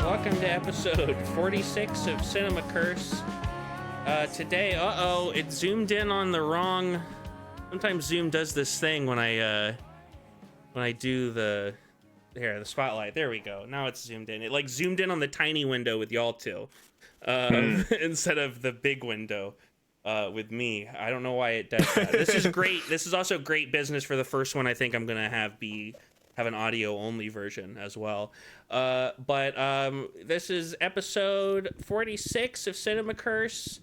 Welcome to episode 46 of Cinema Curse. Today, it zoomed in on the wrong. Sometimes Zoom does this thing when I do the spotlight. There we go. Now it's zoomed in. It like zoomed in on the tiny window with y'all two, instead of the big window with me. I don't know why it does that. This is great. This is also great business for the first one. I think I'm gonna have an audio only version as well. But this is episode 46 of Cinema Curse,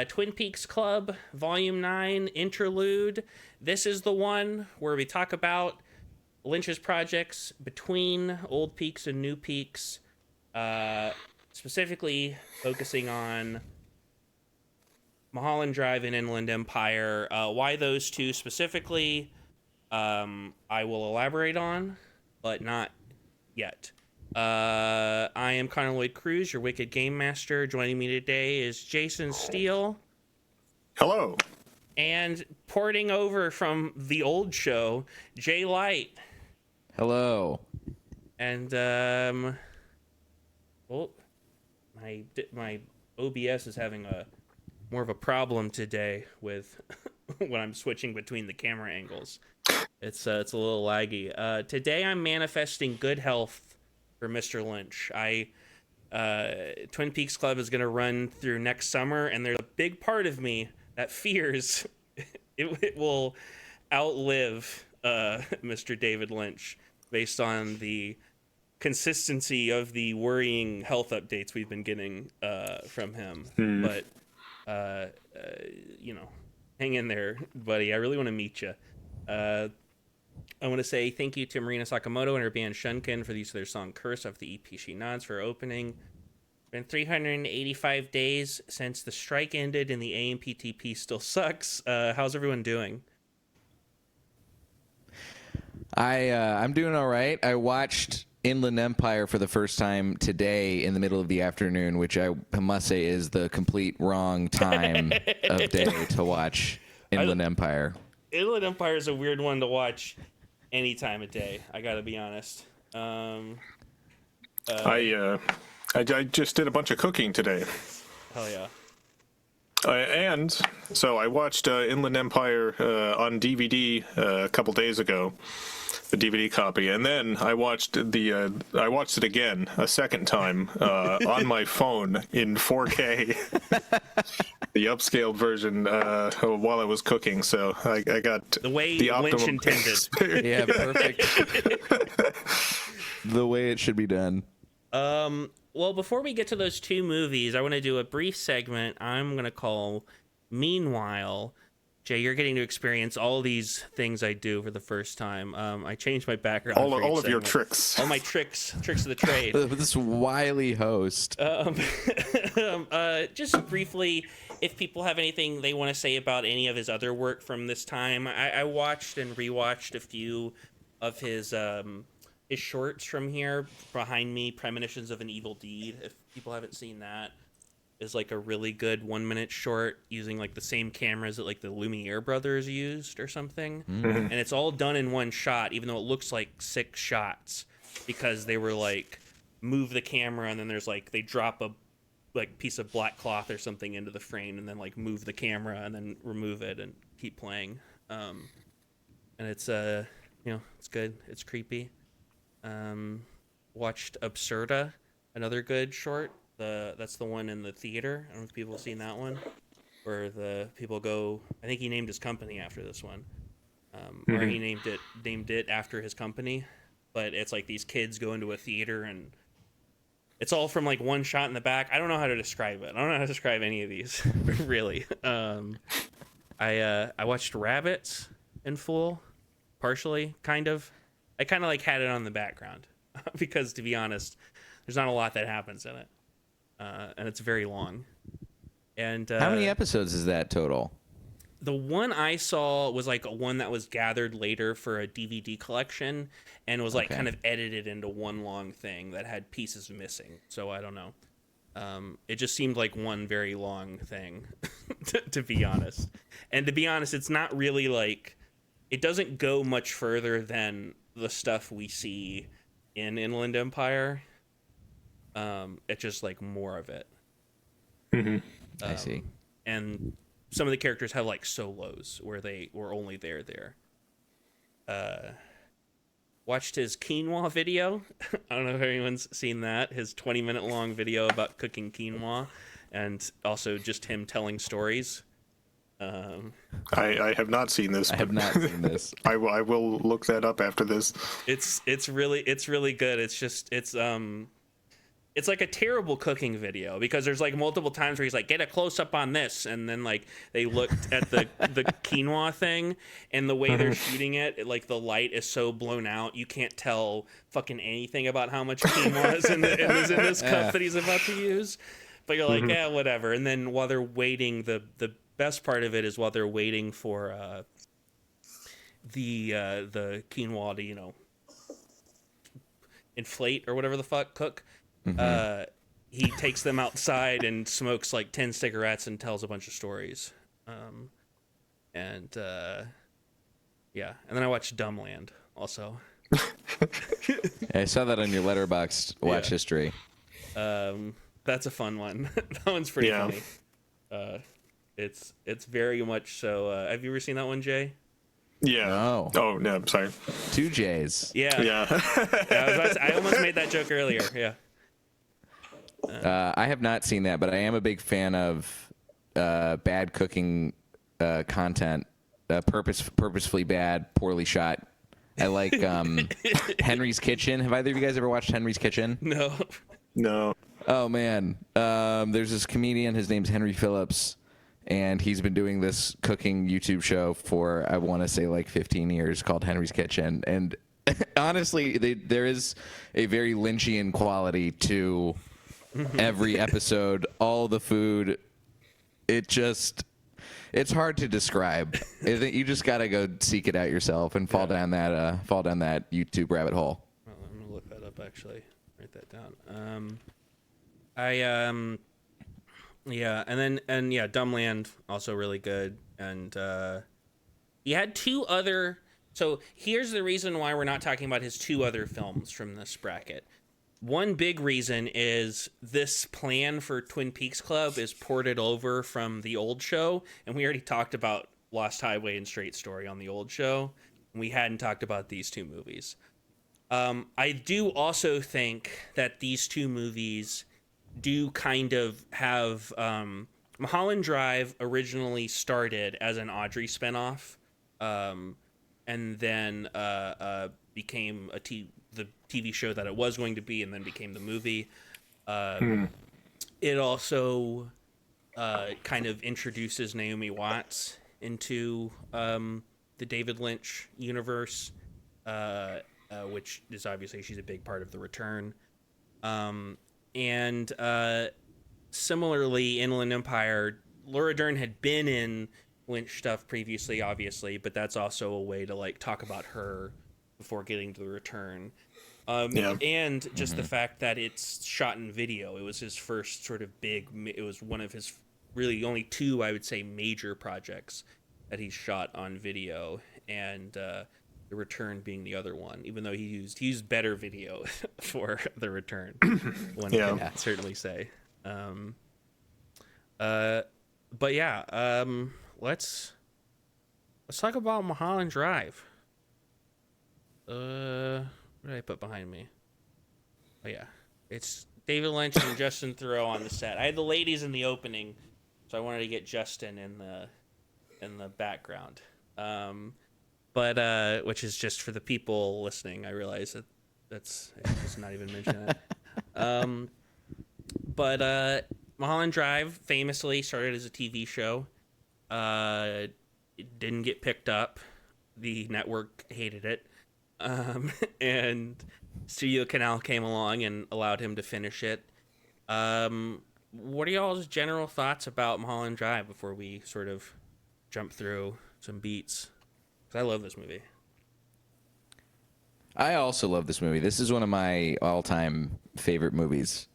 Twin Peaks Club, Volume 9, Interlude. This is the one where we talk about Lynch's projects between Old Peaks and New Peaks, specifically focusing on Mulholland Drive and Inland Empire. Why those two specifically, I will elaborate on, but not yet. I am Connor Lloyd Crews, your Wicked Game Master. Joining me today is Jason Steele. Hello. And porting over from the old show, Jay Light. Hello. And my OBS is having more of a problem today with when I'm switching between the camera angles. It's a little laggy. Today I'm manifesting good health for Mr. Lynch. Twin Peaks Club is going to run through next summer, and there's a big part of me that fears it will outlive Mr. David Lynch based on the consistency of the worrying health updates we've been getting from him. But hang in there, buddy. I really want to meet you. I want to say thank you to Marina Sakamoto and her band Shunkin for the use of their song Curse off the EP She Nods for opening. It's been 385 days since the strike ended and the AMPTP still sucks. How's everyone doing? I'm doing all right. I watched Inland Empire for the first time today in the middle of the afternoon, which I must say is the complete wrong time of day to watch Inland Empire. Inland Empire is a weird one to watch any time of day. I gotta be honest. I just did a bunch of cooking today. Hell yeah. And so I watched Inland Empire on DVD a couple days ago, the DVD copy, and then I watched it again a second time on my phone in 4K, the upscaled version while I was cooking. So I got the way the Lynch optimum intended. Yeah, perfect. The way it should be done. Well, before we get to those two movies, I want to do a brief segment I'm going to call Meanwhile. Jay, you're getting to experience all these things I do for the first time. I changed my background. All of your tricks. All my tricks of the trade. This wily host. Just briefly, if people have anything they want to say about any of his other work from this time, I watched and rewatched a few of his shorts from here. Behind me, Premonitions of an Evil Deed. If people haven't seen that, is like a really good 1-minute short using like the same cameras that like the Lumiere brothers used or something. And it's all done in one shot, even though it looks like 6 shots, because they were like move the camera and then there's like they drop a like piece of black cloth or something into the frame, and then like move the camera and then remove it and keep playing. And it's it's good. It's creepy. Watched Absurda, another good short. That's the one in the theater. I don't know if people have seen that one, where the people go. I think he named his company after this one, or he named it after his company. But it's like these kids go into a theater, and it's all from like one shot in the back. I don't know how to describe it. I don't know how to describe any of these, really. I watched Rabbits in full, partially, kind of. I kind of like had it on the background because, to be honest, there's not a lot that happens in it, and it's very long. And how many episodes is that total? The one I saw was like one that was gathered later for a DVD collection, and was like kind of edited into one long thing that had pieces missing. So I don't know. It just seemed like one very long thing, to be honest. And to be honest, it's not really like, it doesn't go much further than the stuff we see in Inland Empire. It's just like more of it. I see. And some of the characters have like solos where they were only there. Watched his quinoa video. I don't know if anyone's seen that. His 20-minute long video about cooking quinoa, and also just him telling stories. I have not seen this. I have not seen this. I will look that up after this. It's really good. It's like a terrible cooking video, because there's like multiple times where he's like, get a close up on this, and then like they looked at the quinoa thing, and the way they're shooting it, like the light is so blown out you can't tell fucking anything about how much quinoa is in this cup that he's about to use. But you're like, yeah, whatever. And then while they're waiting, the best part of it is while they're waiting for the quinoa to inflate or whatever the fuck, cook. He takes them outside and smokes like 10 cigarettes and tells a bunch of stories. And then I watched Dumbland also. I saw that on your Letterboxd watch history. That's a fun one. That one's pretty funny. It's very much so. Have you ever seen that one, Jay? Yeah. Oh no, I'm sorry. 2 J's. Yeah. I almost made that joke earlier. Yeah. I have not seen that, but I am a big fan of bad cooking content. Purposefully bad, poorly shot. I like Henry's Kitchen. Have either of you guys ever watched Henry's Kitchen? No. Oh man, there's this comedian. His name's Henry Phillips, and he's been doing this cooking YouTube show for, I want to say, like 15 years, called Henry's Kitchen. And honestly, there is a very Lynchian quality to every episode. All the food, it's hard to describe. You just gotta go seek it out yourself and fall down that YouTube rabbit hole. Well, I'm gonna look that up, actually. Write that down. Dumbland, also really good. And he had 2 other. So here's the reason why we're not talking about his 2 other films from this bracket. One big reason is this plan for Twin Peaks Club is ported over from the old show, and we already talked about Lost Highway and Straight Story on the old show, and we hadn't talked about these 2 movies. I do also think that these 2 movies do kind of have... Mulholland Drive originally started as an Audrey spinoff, and then became the TV show that it was going to be, and then became the movie. It also kind of introduces Naomi Watts into the David Lynch universe, which is obviously, she's a big part of The Return. And similarly, Inland Empire, Laura Dern had been in Lynch stuff previously, obviously, but that's also a way to like talk about her before getting to The Return. And just the fact that it's shot in video. It was his first sort of it was one of his really only 2, I would say, major projects that he shot on video, and The Return being the other one, even though he used better video for The Return. One can certainly say. But yeah, let's talk about Mulholland Drive. What did I put behind me? Oh yeah, it's David Lynch and Justin Theroux on the set. I had the ladies in the opening, so I wanted to get Justin in the background. But which is just for the people listening. I realize that's not even mentioning that. But Mulholland Drive famously started as a TV show. It didn't get picked up. The network hated it. And Studio Canal came along and allowed him to finish it. What are y'all's general thoughts about Mulholland Drive before we sort of jump through some beats? 'Cause I love this movie. I also love this movie. This is one of my all-time favorite movies.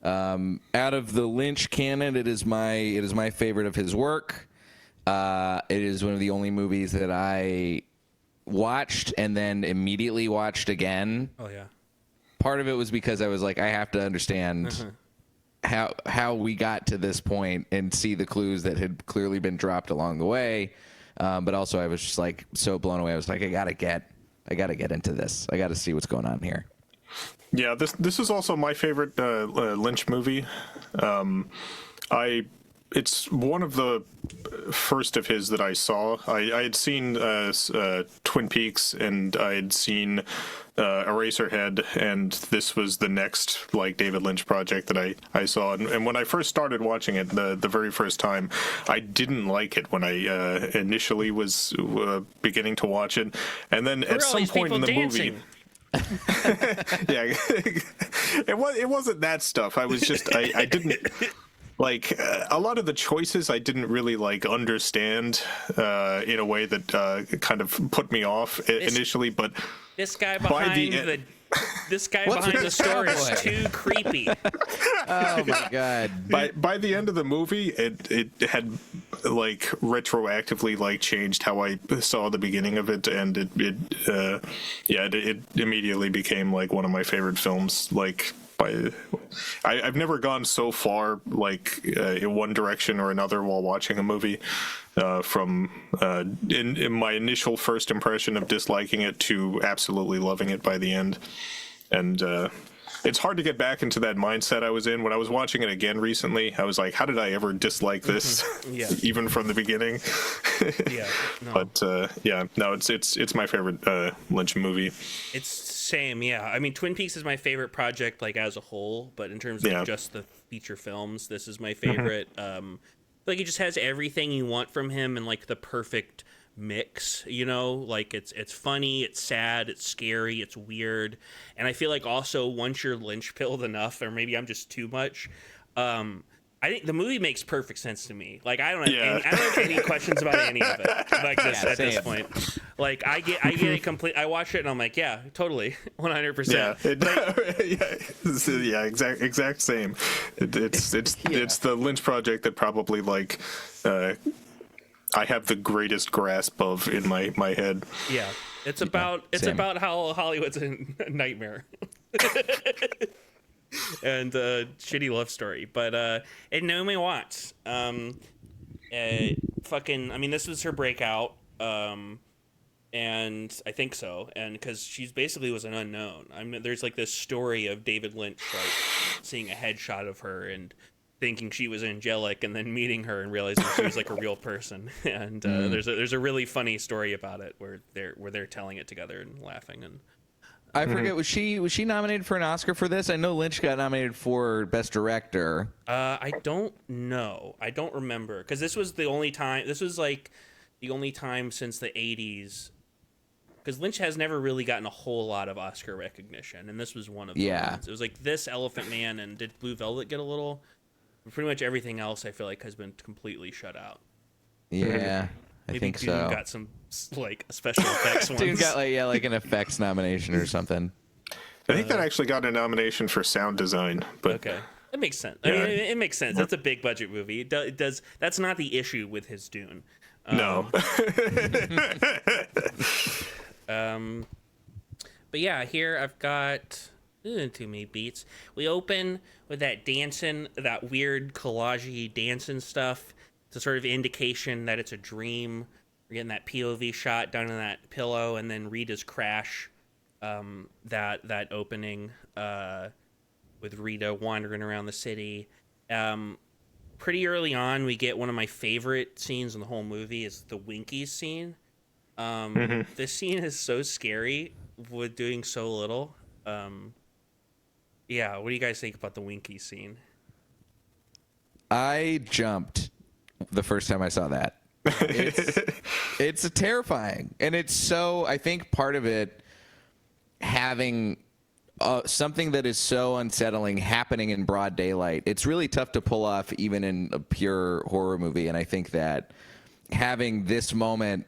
Out of the Lynch canon, it is my favorite of his work. It is one of the only movies that I watched and then immediately watched again. Oh yeah. Part of it was because I was like, I have to understand how we got to this point and see the clues that had clearly been dropped along the way. But also I was just like so blown away. I was like, I gotta get into this. I gotta see what's going on here. Yeah, this is also my favorite Lynch movie. It's one of the first of his that I saw. I had seen Twin Peaks, and I had seen Eraserhead, and this was the next David Lynch project that I saw. And when I first started watching it, the very first time, I didn't like it when I initially was beginning to watch it, and then at some point in the movie. Yeah, it wasn't that stuff. I was just I didn't a lot of the choices I didn't really understand in a way that kind of put me off initially. But this guy behind the story is too creepy. Oh my god! By the end of the movie, it had retroactively changed how I saw the beginning of it, and it immediately became one of my favorite films. I've never gone so far in one direction or another while watching a movie, from in my initial first impression of disliking it to absolutely loving it by the end. And it's hard to get back into that mindset I was in when I was watching it again recently. I was like, how did I ever dislike this? Yeah. Even from the beginning? Yeah. No. But it's my favorite Lynch movie. It's same, yeah. I mean, Twin Peaks is my favorite project, as a whole, but in terms of just the feature films, this is my favorite. He just has everything you want from him in the perfect mix, it's funny, it's sad, it's scary, it's weird, and I feel also once you're Lynch pilled enough, or maybe I'm just too much, I think the movie makes perfect sense to me. I don't have any questions about any of it. At this point, I get it complete. I watch it and I'm like, yeah, totally, 100%. Yeah, exact same. It's the Lynch project that probably I have the greatest grasp of in my head. Yeah, it's about how Hollywood's a nightmare. And shitty love story, but and Naomi Watts, I mean, this was her breakout, and I think so, and because she's basically was an unknown. I mean, there's this story of David Lynch seeing a headshot of her and thinking she was angelic, and then meeting her and realizing she was a real person. And there's a really funny story about it where they're telling it together and laughing. And I forget, was she nominated for an Oscar for this? I know Lynch got nominated for Best Director. I don't know. I don't remember, because this was the only time. This was the only time since the 80s, because Lynch has never really gotten a whole lot of Oscar recognition, and this was one of them. Yeah. It was this, Elephant Man, and did Blue Velvet get a little? Pretty much everything else I feel has been completely shut out. Yeah. I Maybe think Dune so. got some special effects ones. Dune got an effects nomination or something. I think that actually got a nomination for sound design. But okay, it makes sense. Yeah. I mean, it makes sense. That's a big budget movie. It does. That's not the issue with his Dune. No. But yeah, here I've got Isn't too many beats. We open with that dancing, that weird collage dancing stuff. It's a sort of indication that it's a dream. We're getting that POV shot down in that pillow, and then Rita's crash. That opening with Rita wandering around the city. Pretty early on, we get one of my favorite scenes in the whole movie is the Winkies scene. This scene is so scary with doing so little. Yeah, what do you guys think about the Winkies scene? I jumped the first time I saw that. It's terrifying, and it's so. I think part of it having something that is so unsettling happening in broad daylight. It's really tough to pull off even in a pure horror movie, and I think that having this moment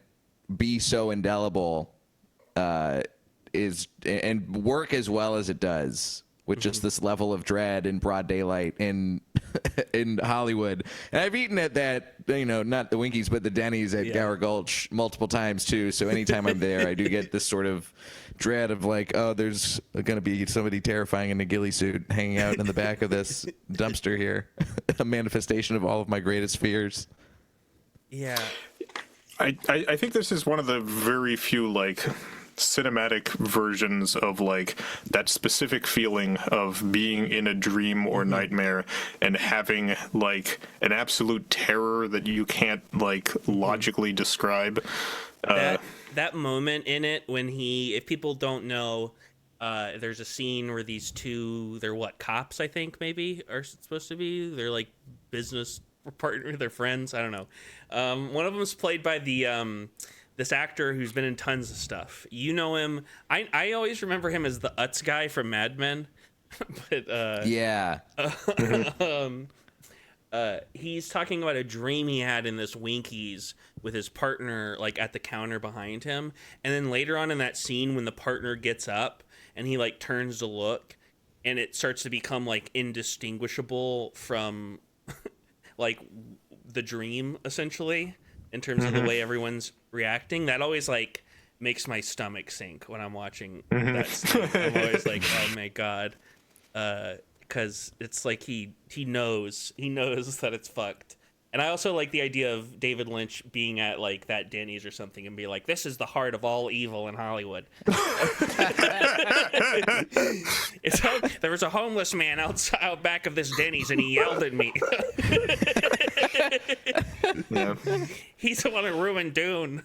be so indelible is and work as well as it does with just this level of dread in broad daylight in Hollywood. And I've eaten at that, not the Winkies, but the Denny's at Gower Gulch multiple times too. So anytime I'm there, I do get this sort of dread of like, oh, there's going to be somebody terrifying in a ghillie suit hanging out in the back of this dumpster here. A manifestation of all of my greatest fears. Yeah. I think this is one of the very few cinematic versions of that specific feeling of being in a dream or nightmare and having an absolute terror that you can't logically describe. That moment in it when if people don't know, there's a scene where these two, they're cops, I think maybe are supposed to be. They're business partner, they're friends. I don't know. One of them is played by this actor who's been in tons of stuff. You know him. I always remember him as the Utz guy from Mad Men. But yeah. He's talking about a dream he had in this Winkies with his partner at the counter behind him. And then later on in that scene when the partner gets up and he turns to look and it starts to become indistinguishable from the dream essentially in terms of the way everyone's reacting. That always makes my stomach sink when I'm watching that scene. I'm always oh my God. Because it's he knows that it's fucked. And I also like the idea of David Lynch being at that Denny's or something and be this is the heart of all evil in Hollywood. There was a homeless man out back of this Denny's and he yelled at me. Yeah. He's the one who ruined Dune.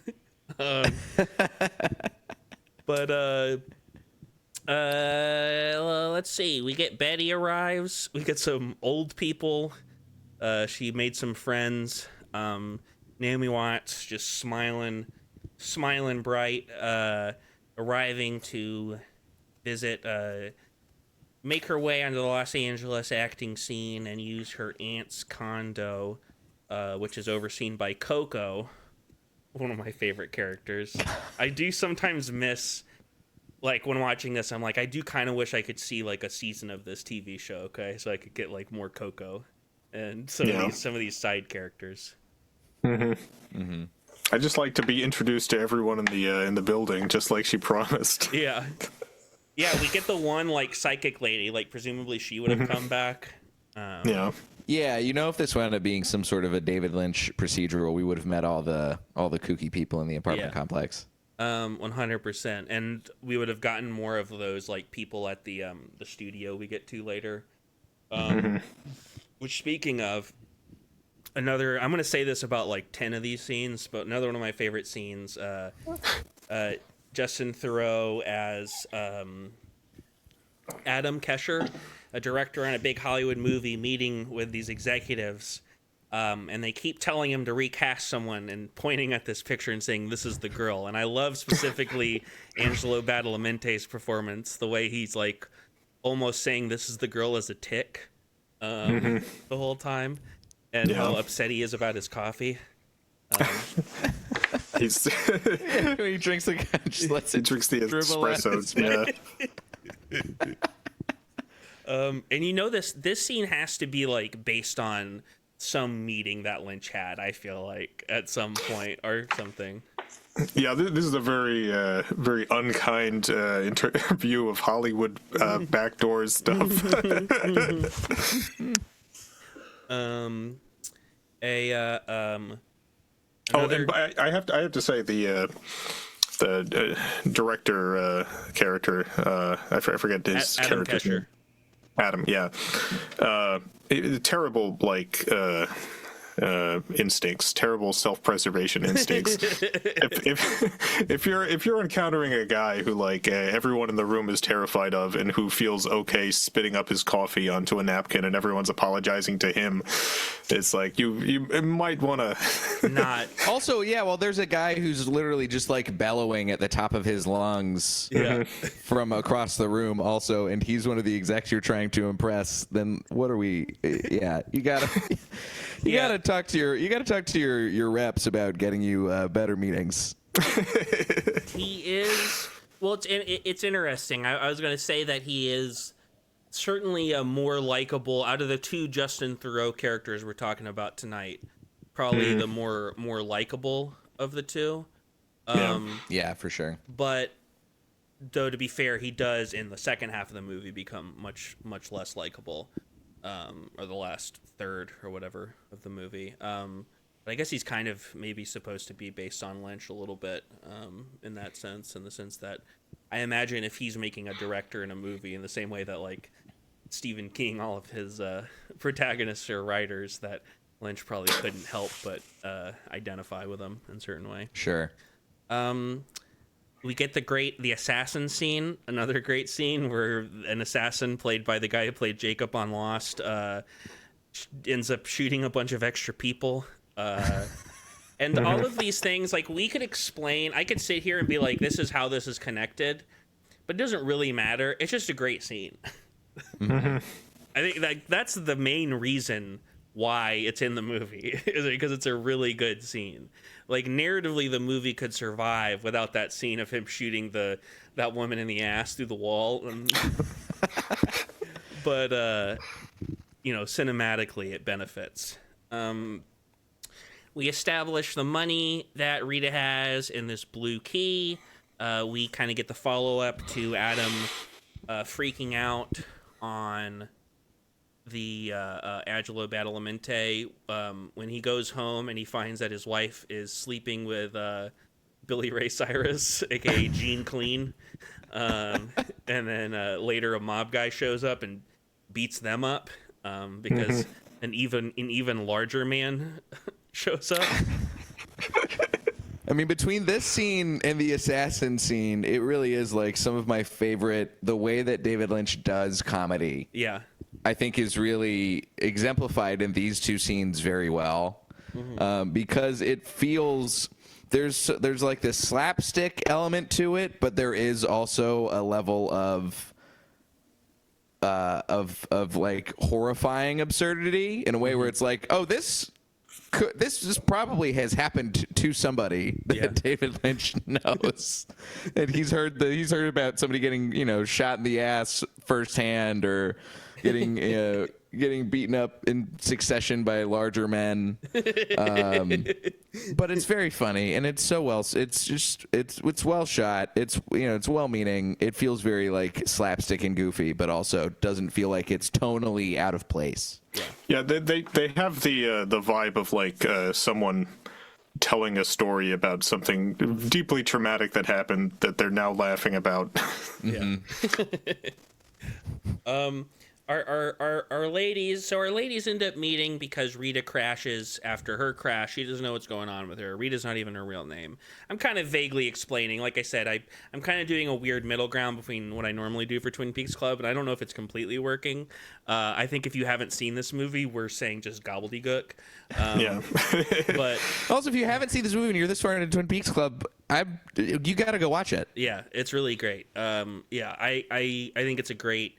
Let's see. We get Betty arrives. We get some old people. She made some friends. Naomi Watts just smiling bright, arriving to visit, make her way onto the Los Angeles acting scene and use her aunt's condo, which is overseen by Coco, one of my favorite characters. I do sometimes miss, when watching this, I'm I do kind of wish I could see a season of this TV show, okay? So I could get more Coco and some of these side characters. I just like to be introduced to everyone in the building, just like she promised. Yeah, we get the one psychic lady, presumably she would have come back. Yeah, if this wound up being some sort of a David Lynch procedural, we would have met all the kooky people in the apartment complex. 100%, and we would have gotten more of those people at the studio we get to later. Which, speaking of, I'm going to say this about 10 of these scenes, but another one of my favorite scenes, Justin Theroux as Adam Kesher, a director on a big Hollywood movie, meeting with these executives, and they keep telling him to recast someone and pointing at this picture and saying, this is the girl. And I love specifically Angelo Badalamente's performance, the way he's almost saying this is the girl as a tick the whole time. And how upset he is about his coffee. He drinks the espresso. And this scene has to be based on some meeting that Lynch had, I feel at some point or something. Yeah, this is a very, very unkind view of Hollywood backdoor stuff. Another, I have to say the director character, I forget his Adam character's Kesher. name. Adam, yeah, terrible instincts, terrible self-preservation instincts. if you're encountering a guy who everyone in the room is terrified of and who feels okay spitting up his coffee onto a napkin and everyone's apologizing to him, it's like you might want to not. Also, yeah, well, there's a guy who's literally just like bellowing at the top of his lungs from across the room also, and he's one of the execs you're trying to impress. Then what are we? Yeah, you gotta talk to your reps about getting you better meetings. He is, well, it's interesting. I was going to say that he is certainly a more likable out of the two Justin Theroux characters we're talking about tonight. Probably the more likable of the two. Yeah, for sure. But though, to be fair, he does in the second half of the movie become much less likable, or the last third or whatever of the movie. But I guess he's kind of maybe supposed to be based on Lynch a little bit, in that sense, in the sense that I imagine if he's making a director in a movie in the same way that like Stephen King, all of his protagonists are writers, that Lynch probably couldn't help but identify with them in a certain way. Sure. We get the assassin scene, another great scene where an assassin played by the guy who played Jacob on Lost ends up shooting a bunch of extra people. And all of these things, like, we could explain, I could sit here and be like, this is how this is connected, but it doesn't really matter. It's just a great scene. I think that's the main reason why it's in the movie, is because it's a really good scene. Like, narratively, the movie could survive without that scene of him shooting that woman in the ass through the wall. But cinematically, it benefits. We establish the money that Rita has in this blue key. We kind of get the follow-up to Adam freaking out on the Angelo Badalamenti when he goes home and he finds that his wife is sleeping with Billy Ray Cyrus, aka Gene Clean. And then later a mob guy shows up and beats them up because an even larger man shows up. I mean, between this scene and the assassin scene, it really is like some of my favorite. The way that David Lynch does comedy, Yeah. I think, is really exemplified in these two scenes very well, because it feels there's like this slapstick element to it, but there is also a level of like horrifying absurdity in a way where it's like, oh, this just probably has happened to somebody that David Lynch knows, and he's heard about somebody getting shot in the ass firsthand, or getting beaten up in succession by larger men. But it's very funny, and it's so well. It's well shot. It's it's well meaning. It feels very like slapstick and goofy, but also doesn't feel like it's tonally out of place. Yeah, they have the vibe of like someone telling a story about something deeply traumatic that happened that they're now laughing about. Yeah. Our ladies end up meeting because Rita crashes after her crash. She doesn't know what's going on with her. Rita's not even her real name. I'm kind of vaguely explaining. Like I said, I'm kind of doing a weird middle ground between what I normally do for Twin Peaks Club, and I don't know if it's completely working. I think if you haven't seen this movie, we're saying just gobbledygook. Yeah. But also, if you haven't seen this movie and you're this far into Twin Peaks Club, you got to go watch it. yeah, it's really great. I think it's a great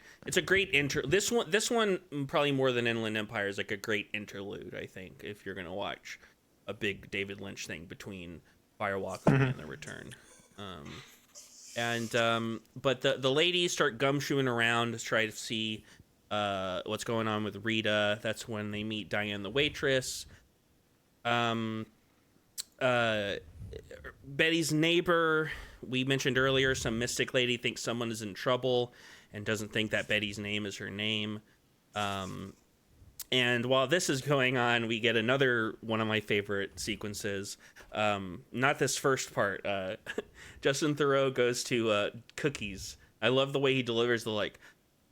This one probably more than Inland Empire is like a great interlude, I think, if you're gonna watch a big David Lynch thing between Firewalker and The Return. But the ladies start gumshoeing around to try to see what's going on with Rita. That's when they meet Diane the waitress. Betty's neighbor, we mentioned earlier, some mystic lady thinks someone is in trouble and doesn't think that Betty's name is her name. And while this is going on, we get another one of my favorite sequences. Not this first part. Justin Theroux goes to Cookies. I love the way he delivers the, like,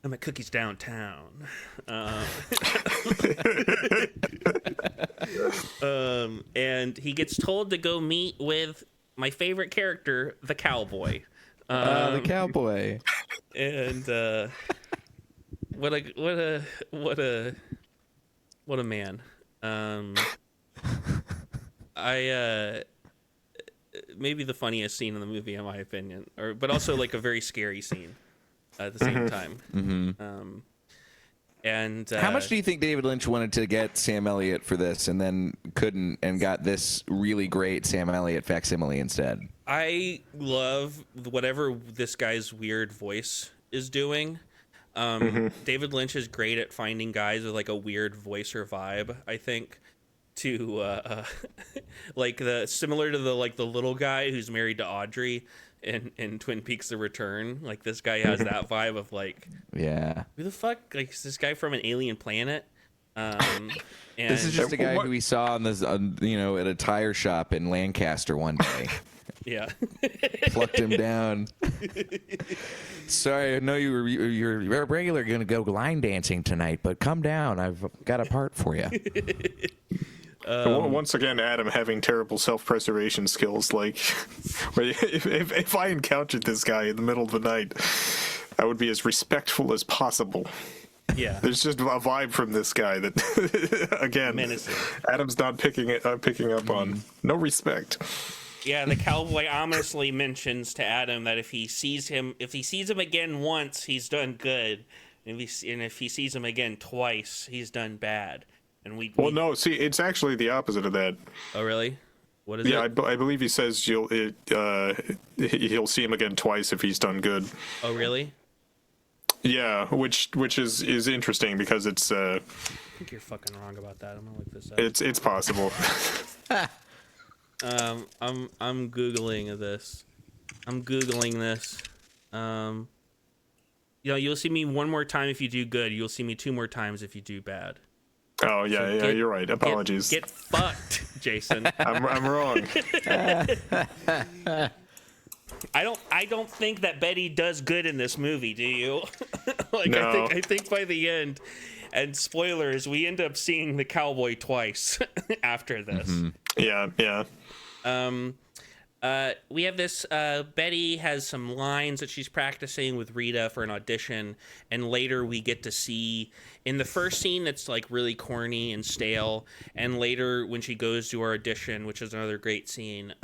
I'm at Cookies downtown. And he gets told to go meet with my favorite character, the cowboy. The cowboy. And what a man. Maybe the funniest scene in the movie, in my opinion, but also like a very scary scene at the same time. Mm-hmm. And how much do you think David Lynch wanted to get Sam Elliott for this and then couldn't and got this really great Sam Elliott facsimile instead? I love whatever this guy's weird voice is doing. David Lynch is great at finding guys with like a weird voice or vibe, I think, to like similar to the little guy who's married to Audrey in Twin Peaks: The Return. Like, this guy has that vibe of like, yeah, who the fuck, like, is this guy from an alien planet? And this is just a guy who we saw on this, at a tire shop in Lancaster one day. Yeah. Plucked him down. Sorry, I know you're regular going to go line dancing tonight, but come down. I've got a part for you. Once again, Adam having terrible self-preservation skills. Like, if I encountered this guy in the middle of the night, I would be as respectful as possible. Yeah. There's just a vibe from this guy that, again, menacing. Adam's not picking up on. No respect. Yeah, the cowboy ominously mentions to Adam that if he sees him again once, he's done good, and if he sees him again twice, he's done bad. And no, see, it's actually the opposite of that. Oh, really? What is it? Yeah, I believe he says he'll see him again twice if he's done good. Oh, really? Yeah, which is interesting because it's. I think you're fucking wrong about that. I'm gonna look this up. It's possible. I'm googling this. You'll see me one more time if you do good. You'll see me two more times if you do bad. Oh yeah, so you're right. Apologies. Get fucked, Jason. I'm wrong. I don't think that Betty does good in this movie. Do you? No. I think by the end, and spoilers, we end up seeing the cowboy twice after this. Mm-hmm. Yeah. We have this, Betty has some lines that she's practicing with Rita for an audition, and later we get to see, in the first scene that's like really corny and stale, and later when she goes to her audition, which is another great scene,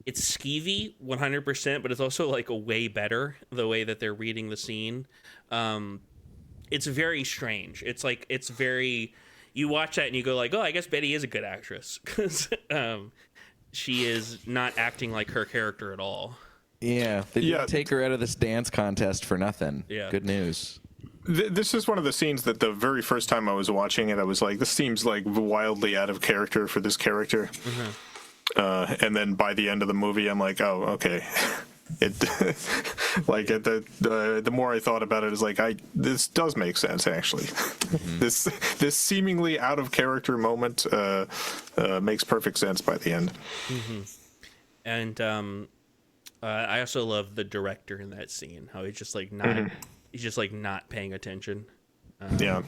it's skeevy 100%, but it's also like a way better, the way that they're reading the scene. It's very strange. It's very, you watch that and you go like, oh, I guess Betty is a good actress, because she is not acting like her character at all. Yeah, they didn't take her out of this dance contest for nothing. Yeah. Good news. This is one of the scenes that the very first time I was watching it, I was like, this seems like wildly out of character for this character. Mm-hmm. And then by the end of the movie, I'm like, oh, okay. The more I thought about it, is like, this does make sense, actually. Mm-hmm. This seemingly out of character moment makes perfect sense by the end. Mm-hmm. And I also love the director in that scene. How he's just like not, mm-hmm. he's just like not paying attention. Yeah.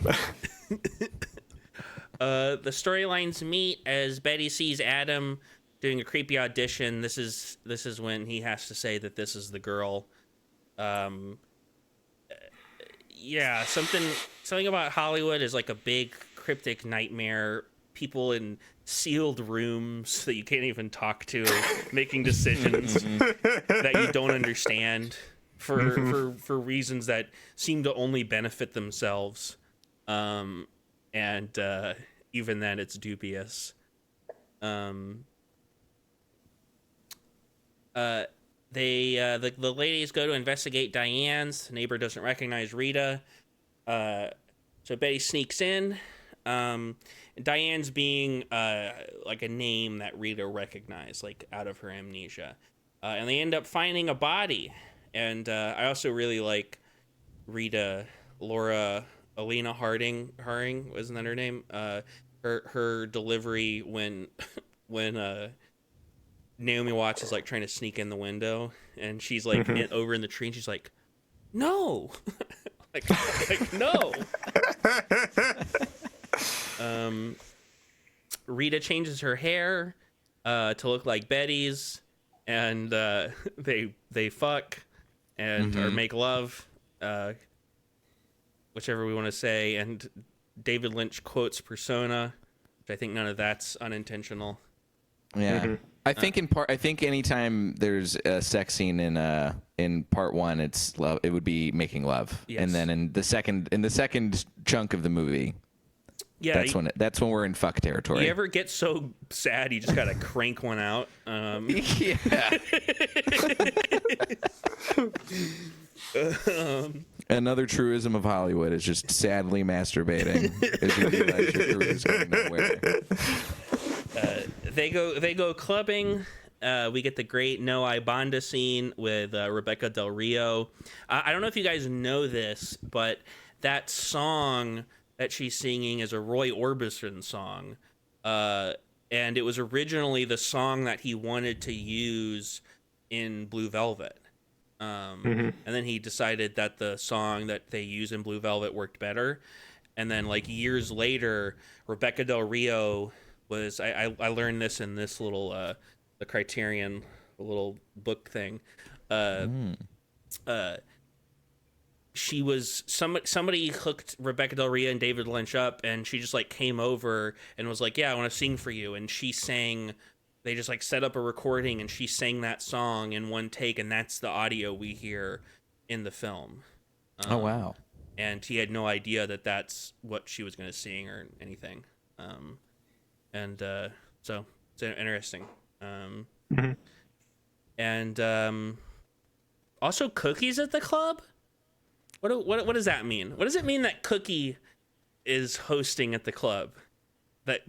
The storylines meet as Betty sees Adam doing a creepy audition. This is when he has to say that this is the girl. Yeah, something about Hollywood is like a big cryptic nightmare. People in sealed rooms that you can't even talk to, making decisions that you don't understand for reasons that seem to only benefit themselves. And even then, it's dubious. The ladies go to investigate Diane's. The neighbor doesn't recognize Rita. So Betty sneaks in. Diane's being like a name that Rita recognized, like out of her amnesia, and they end up finding a body. And I also really like Rita, Laura Alina Harding, wasn't that her name? Her delivery when Naomi Watts is like trying to sneak in the window, and she's like over in the tree, and she's like, "No," like no. Rita changes her hair to look like Betty's, and they fuck and or make love, whichever we want to say. And David Lynch quotes Persona, which I think none of that's unintentional. Yeah. I think anytime there's a sex scene in part one, it's love. It would be making love, Yes. and then in the second chunk of the movie, Yeah, that's when we're in fuck territory. you ever get so sad you just gotta crank one out? Yeah. Another truism of Hollywood is just sadly masturbating as you realize your career is going nowhere. They go clubbing. We get the great No I Banda scene with Rebecca Del Rio. I don't know if you guys know this, but that song that she's singing is a Roy Orbison song. And it was originally the song that he wanted to use in Blue Velvet. And then he decided that the song that they use in Blue Velvet worked better. And then like years later, Rebecca Del Rio was, I learned this in this little, the Criterion little book thing. She was somebody hooked Rebecca Del Rio and David Lynch up, and she just like came over and was like, "Yeah, I want to sing for you." And she sang. They just like set up a recording, and she sang that song in one take, and that's the audio we hear in the film. Oh wow! And he had no idea that that's what she was going to sing or anything. So it's interesting. And also Cookie's at the club. What does that mean? What does it mean that Cookie is hosting at the club? That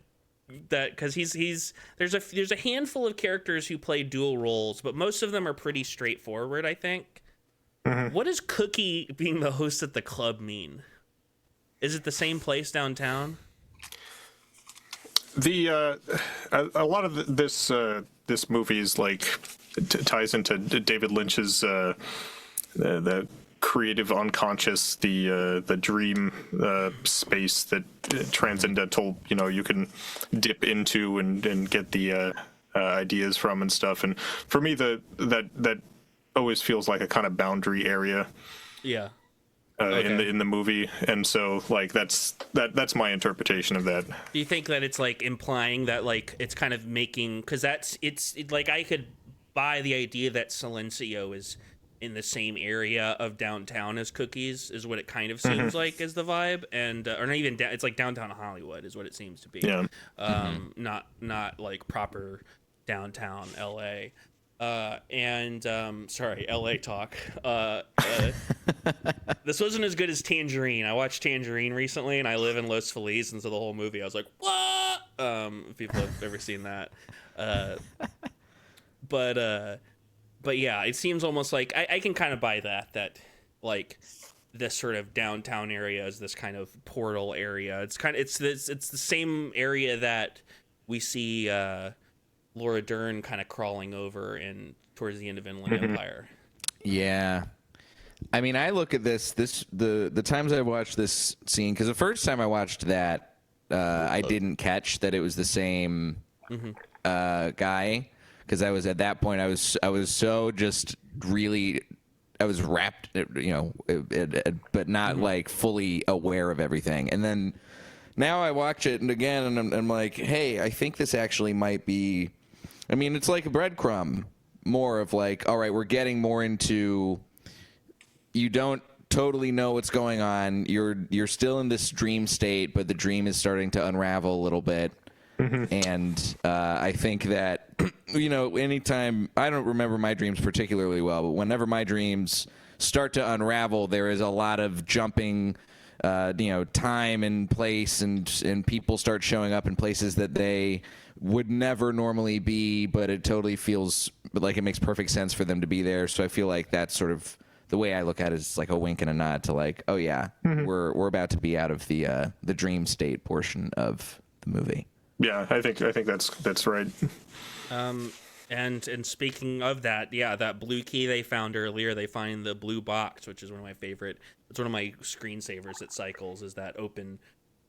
because he's there's a handful of characters who play dual roles, but most of them are pretty straightforward, I think. What does Cookie being the host at the club mean? Is it the same place downtown? A lot of this movie is like ties into David Lynch's the creative unconscious, the dream space that transcendental, you can dip into and get the ideas from and stuff. And for me, that always feels like a kind of boundary area. Yeah. Okay. in the movie, and so like that's my interpretation of that. Do you think that it's like implying that like it's kind of making, because it's like I could buy the idea that Silencio is in the same area of downtown as Cookies, is what it kind of seems like is the vibe, and or not even it's like downtown Hollywood is what it seems to be. Yeah. Not like proper downtown LA. Sorry, LA talk. This wasn't as good as Tangerine. I watched Tangerine recently, and I live in Los Feliz, and so the whole movie I was like, what? If people have ever seen that. But yeah, it seems almost like I can kind of buy that like this sort of downtown area is this kind of portal area. It's the same area that we see Laura Dern kind of crawling over towards the end of Inland Empire. Yeah. I mean, I look at the times I watched this scene, because the first time I watched that, I didn't catch that it was the same guy, because I was at that point I was so just really I was wrapped, but not like fully aware of everything. And then now I watch it and again, and I'm like, hey, I think this actually might be. I mean, it's like a breadcrumb, more of like, all right, we're getting more into. You don't totally know what's going on. You're still in this dream state, but the dream is starting to unravel a little bit. And I think that, anytime, I don't remember my dreams particularly well, but whenever my dreams start to unravel, there is a lot of jumping time and place, and people start showing up in places that they would never normally be, but it totally feels like it makes perfect sense for them to be there. So I feel like that's sort of the way I look at it, is like a wink and a nod to like, oh yeah, we're about to be out of the dream state portion of the movie. Yeah, I think that's right. And speaking of that, yeah, that blue key they found earlier, they find the blue box, which is one of my favorite. It's one of my screensavers at Cycles, is that open,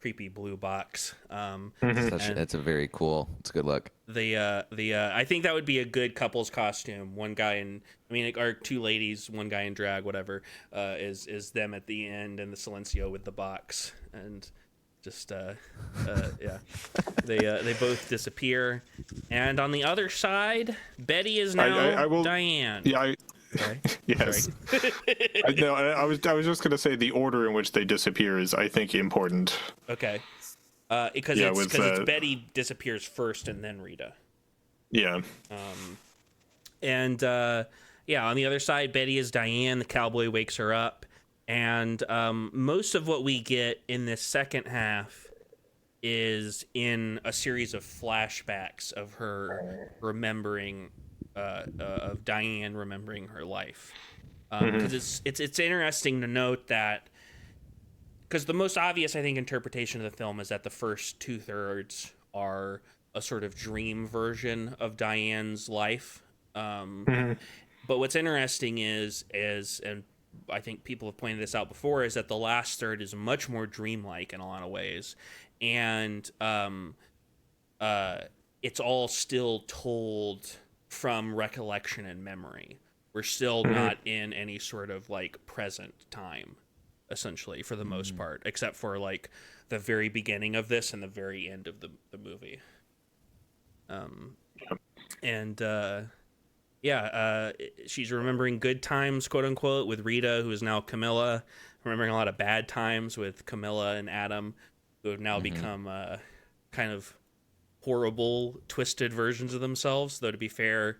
creepy blue box. That's a very cool. It's a good look. I think that would be a good couple's costume. One guy or two ladies, one guy in drag, whatever, is them at the end, and the Silencio with the box, and just yeah, they both disappear. And on the other side, Betty is now I will, Diane. Yeah. Okay. Yes. I was just gonna say the order in which they disappear is, I think, important. Okay. Because it's Betty disappears first and then Rita. Yeah. On the other side, Betty is Diane. The cowboy wakes her up, and most of what we get in this second half is in a series of flashbacks of her remembering. Of Diane remembering her life, because it's interesting to note that, because the most obvious, I think, interpretation of the film is that the first 2/3 are a sort of dream version of Diane's life. But what's interesting is, and I think people have pointed this out before, is that the last third is much more dreamlike in a lot of ways, and it's all still told from recollection and memory. We're still not in any sort of like present time, essentially, for the most part, except for like the very beginning of this and the very end of the movie. She's remembering good times, quote unquote, with Rita, who is now Camilla, remembering a lot of bad times with Camilla and Adam, who have now become kind of horrible, twisted versions of themselves. Though, to be fair,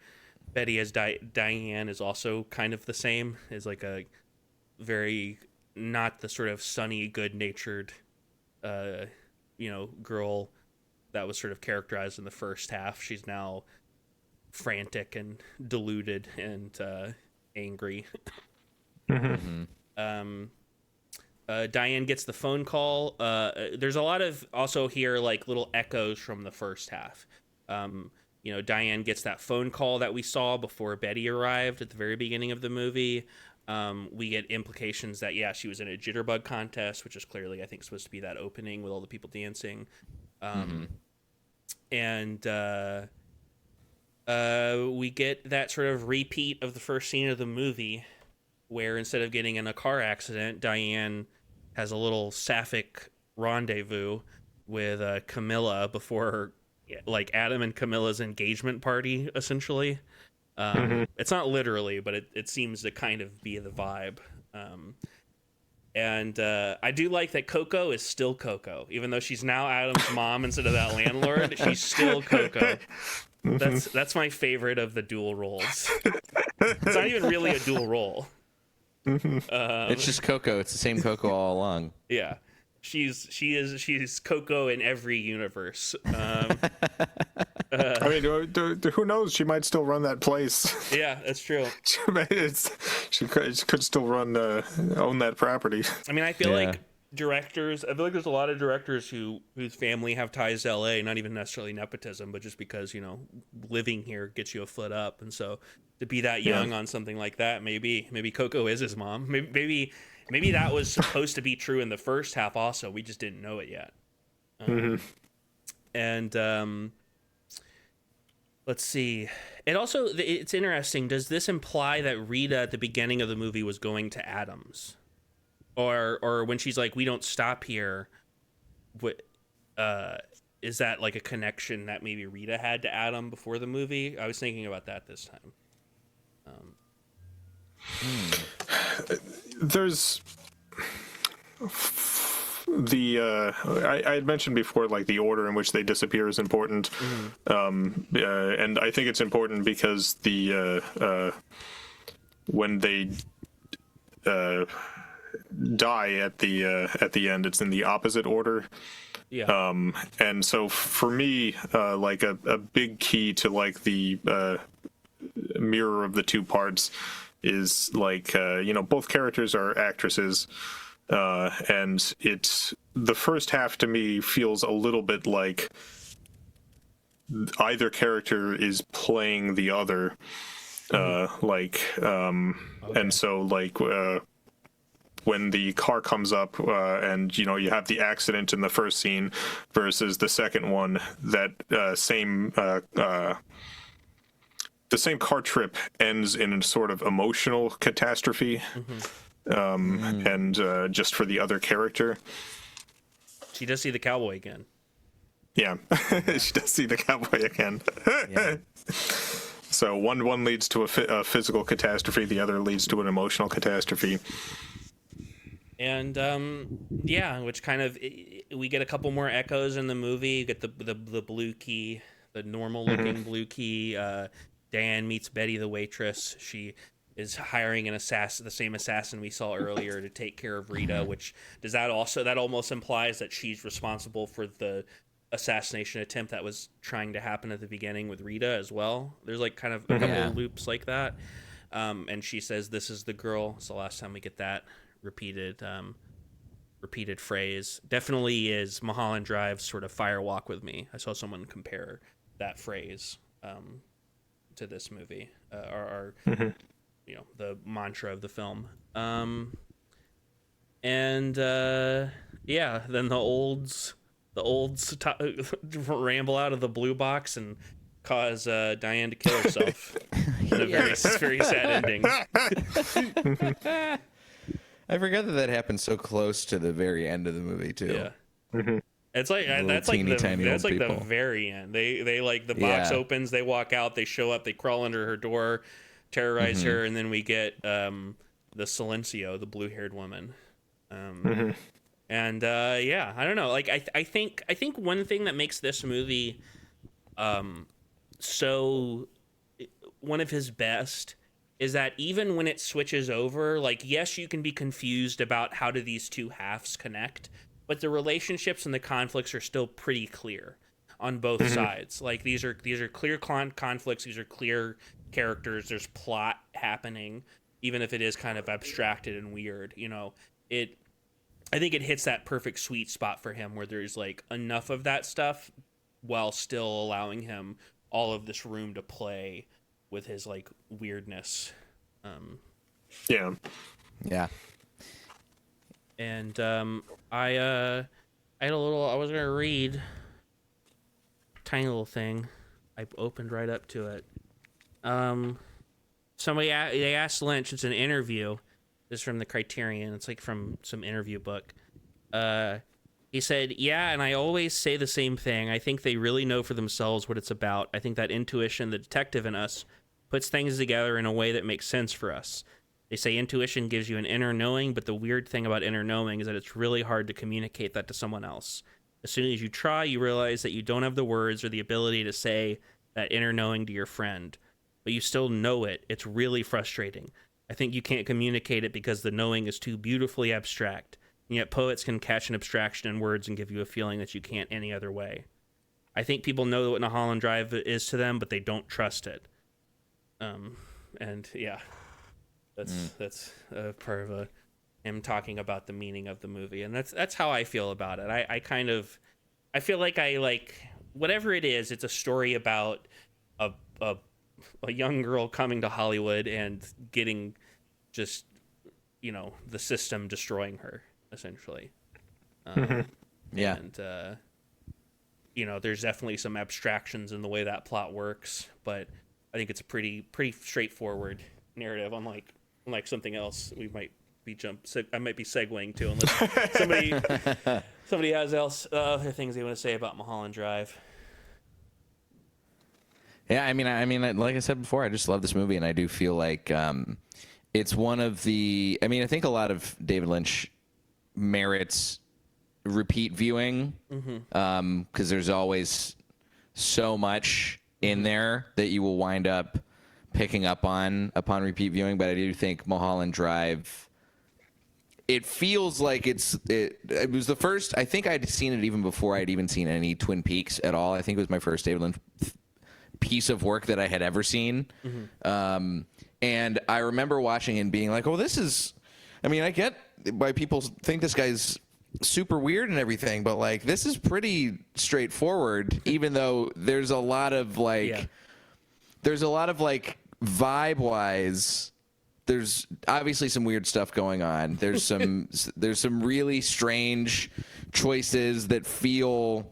Betty as Diane is also kind of the same. Is like a very, not the sort of sunny, good-natured girl that was sort of characterized in the first half. She's now frantic and deluded and angry. Diane gets the phone call. There's a lot of also here like little echoes from the first half. Diane gets that phone call that we saw before Betty arrived at the very beginning of the movie. We get implications that, yeah, she was in a jitterbug contest, which is clearly, I think, supposed to be that opening with all the people dancing. And we get that sort of repeat of the first scene of the movie, where instead of getting in a car accident, Diane has a little sapphic rendezvous with Camilla before, like, Adam and Camilla's engagement party, essentially. It's not literally, but it seems to kind of be the vibe. And I do like that Coco is still Coco. Even though she's now Adam's mom instead of that landlord, she's still Coco. That's my favorite of the dual roles. It's not even really a dual role. It's just Coco. It's the same Coco all along. Yeah, she's Coco in every universe. I mean, who knows? She might still run that place. Yeah, that's true. She could still own that property. I mean, I feel like directors. I feel like there's a lot of directors whose family have ties to LA, not even necessarily nepotism, but just because living here gets you a foot up, and so to be that young on something like that, maybe Coco is his mom. Maybe that was supposed to be true in the first half. Also, we just didn't know it yet. And let's see. It's interesting. Does this imply that Rita at the beginning of the movie was going to Adams? Or when she's like, we don't stop here, is that like a connection that maybe Rita had to Adam before the movie? I was thinking about that this time. There's I had mentioned before, like, the order in which they disappear is important. And I think it's important because when they die at the end. It's in the opposite order. Yeah. And so for me, like a big key to like the mirror of the two parts is like both characters are actresses, and it's the first half to me feels a little bit like either character is playing the other, and so like when the car comes up and you have the accident in the first scene versus the second one, that the same car trip ends in a sort of emotional catastrophe, and just for the other character. She does see the cowboy again. Yeah, she does see the cowboy again. Yeah. So one leads to a physical catastrophe, the other leads to an emotional catastrophe. And which kind of, we get a couple more echoes in the movie. You get the blue key, the normal looking blue key. Diane meets Betty the waitress. She is hiring an assassin, the same assassin we saw earlier, to take care of Rita. Which that almost implies that she's responsible for the assassination attempt that was trying to happen at the beginning with Rita as well. There's like kind of a couple of loops like that. And she says, "This is the girl." It's the last time we get that repeated phrase. Definitely is Mulholland Drive sort of Fire Walk with Me. I saw someone compare that phrase to this movie, or the mantra of the film. Then the olds ramble out of the blue box and cause Diane to kill herself in a very sad ending. I forgot that happened so close to the very end of the movie too. Yeah. It's like that's like the very end. They like the box opens, they walk out, they show up, they crawl under her door, terrorize her, and then we get the Silencio, the blue-haired woman. And I don't know. Like I think one thing that makes this movie so one of his best is that even when it switches over, like, yes, you can be confused about how do these two halves connect, but the relationships and the conflicts are still pretty clear on both sides. Like these are clear conflicts. These are clear characters. There's plot happening, even if it is kind of abstracted and weird. I think it hits that perfect sweet spot for him where there's like enough of that stuff while still allowing him all of this room to play with his like weirdness. Yeah. And I was gonna read a tiny little thing. I opened right up to it. They asked Lynch. It's an interview. This is from the Criterion. It's like from some interview book. He said, "Yeah, and I always say the same thing. I think they really know for themselves what it's about. I think that intuition, the detective in us, puts things together in a way that makes sense for us. They say intuition gives you an inner knowing, but the weird thing about inner knowing is that it's really hard to communicate that to someone else. As soon as you try, you realize that you don't have the words or the ability to say that inner knowing to your friend, but you still know it. It's really frustrating. I think you can't communicate it because the knowing is too beautifully abstract, and yet poets can catch an abstraction in words and give you a feeling that you can't any other way. I think people know what Mulholland Drive is to them, but they don't trust it." That's part of him talking about the meaning of the movie, and that's how I feel about it. I feel like I like whatever it is. It's a story about a young girl coming to Hollywood and getting just the system destroying her essentially. And there's definitely some abstractions in the way that plot works, but I think it's a pretty straightforward narrative, unlike something else we might be I might be segueing to, unless somebody has other things they want to say about Mulholland Drive. Yeah, I mean, like I said before, I just love this movie, and I do feel like it's one of the. I mean, I think a lot of David Lynch merits repeat viewing because there's always so much in there that you will wind up picking up on upon repeat viewing. But I do think Mulholland Drive it feels like it was the first. I think I'd seen it even before I'd even seen any Twin Peaks at all. I think it was my first David Lynch piece of work that I had ever seen. And I remember watching and being like, oh, this is, I mean, I get why people think this guy's super weird and everything, but like, this is pretty straightforward, even though there's a lot of like, vibe wise, there's obviously some weird stuff going on. There's some really strange choices that feel,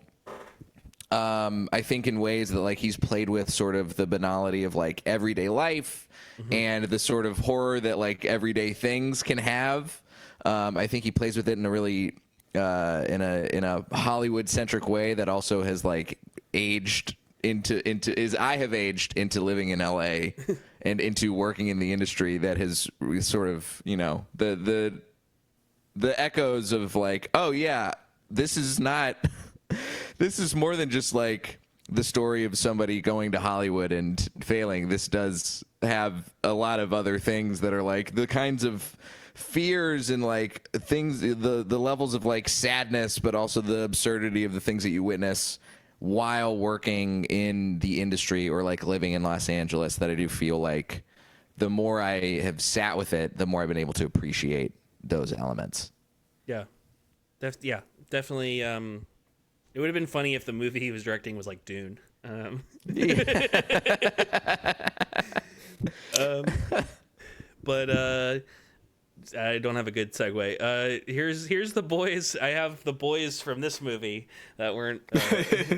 I think, in ways that like he's played with sort of the banality of like everyday life and the sort of horror that like everyday things can have. I think he plays with it in a really in a Hollywood centric way that also has like aged into I have aged into living in LA and into working in the industry that has sort of, you know, the echoes of like, oh yeah, this is not this is more than just like the story of somebody going to Hollywood and failing. This does have a lot of other things that are like the kinds of fears and like things, the levels of like sadness, but also the absurdity of the things that you witness while working in the industry or like living in Los Angeles, that I do feel like the more I have sat with it, the more I've been able to appreciate those elements. Yeah. Definitely. It would have been funny if the movie he was directing was like Dune. But I don't have a good segue. Here's the boys. I have the boys from this movie that weren't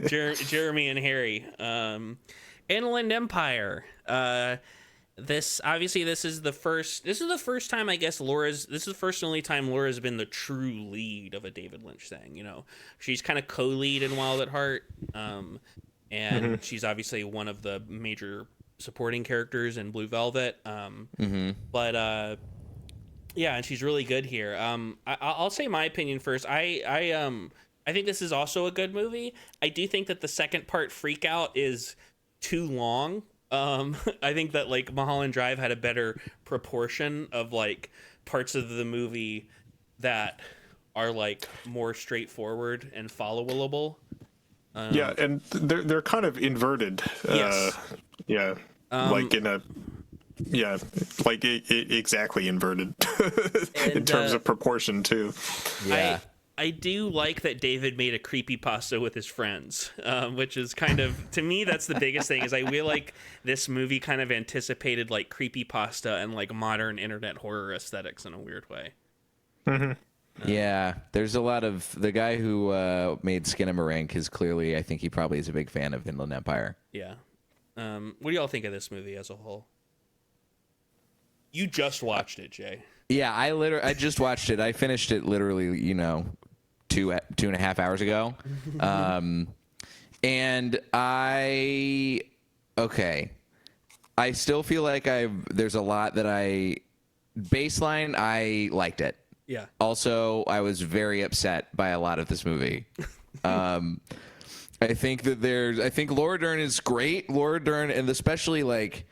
Jeremy and Harry. Inland Empire. This is the first time, I guess, this is the first and only time Laura's been the true lead of a David Lynch thing. You know, she's kind of co-lead in Wild at Heart, and she's obviously one of the major supporting characters in Blue Velvet. But yeah, and she's really good here. I'll say my opinion first. I think this is also a good movie. I do think that the second part, Freak Out, is too long. I think that like Mulholland Drive had a better proportion of like parts of the movie that are like more straightforward and followable. Yeah, and they're kind of inverted. Yes. Yeah, like in a. Yeah, like exactly inverted in terms of proportion too. Yeah. I do like that David made a creepypasta with his friends, which is kind of, to me, that's the biggest thing, is I feel like this movie kind of anticipated like creepypasta and like modern internet horror aesthetics in a weird way. Yeah, there's a lot of, the guy who made Skinamarink is clearly, I think he probably is a big fan of Inland Empire. Yeah. What do y'all think of this movie as a whole? You just watched it, Jay. Yeah, I just watched it. I finished it literally, you know, 2.5 hours ago. And I still feel like there's a lot that baseline, I liked it. Yeah. Also, I was very upset by a lot of this movie. I think Laura Dern is great. Laura Dern, and especially like,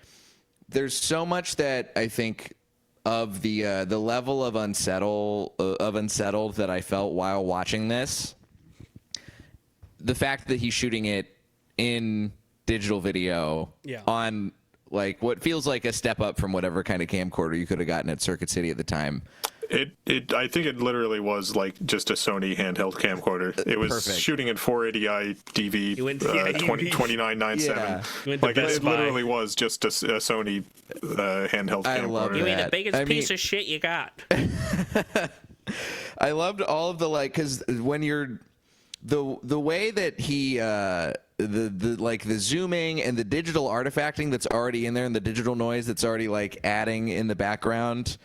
there's so much that I think of the level of unsettled that I felt while watching this. The fact that he's shooting it in digital video on like what feels like a step up from whatever kind of camcorder you could have gotten at Circuit City at the time. I think it literally was like just a Sony handheld camcorder. It was Perfect. Shooting in 480i DV 2997. Like it literally was just a Sony handheld camcorder. love You that. mean the biggest piece of shit you got? I loved all of the like, because when you're the way that he the like the zooming and the digital artifacting that's already in there and the digital noise that's already like adding in the background,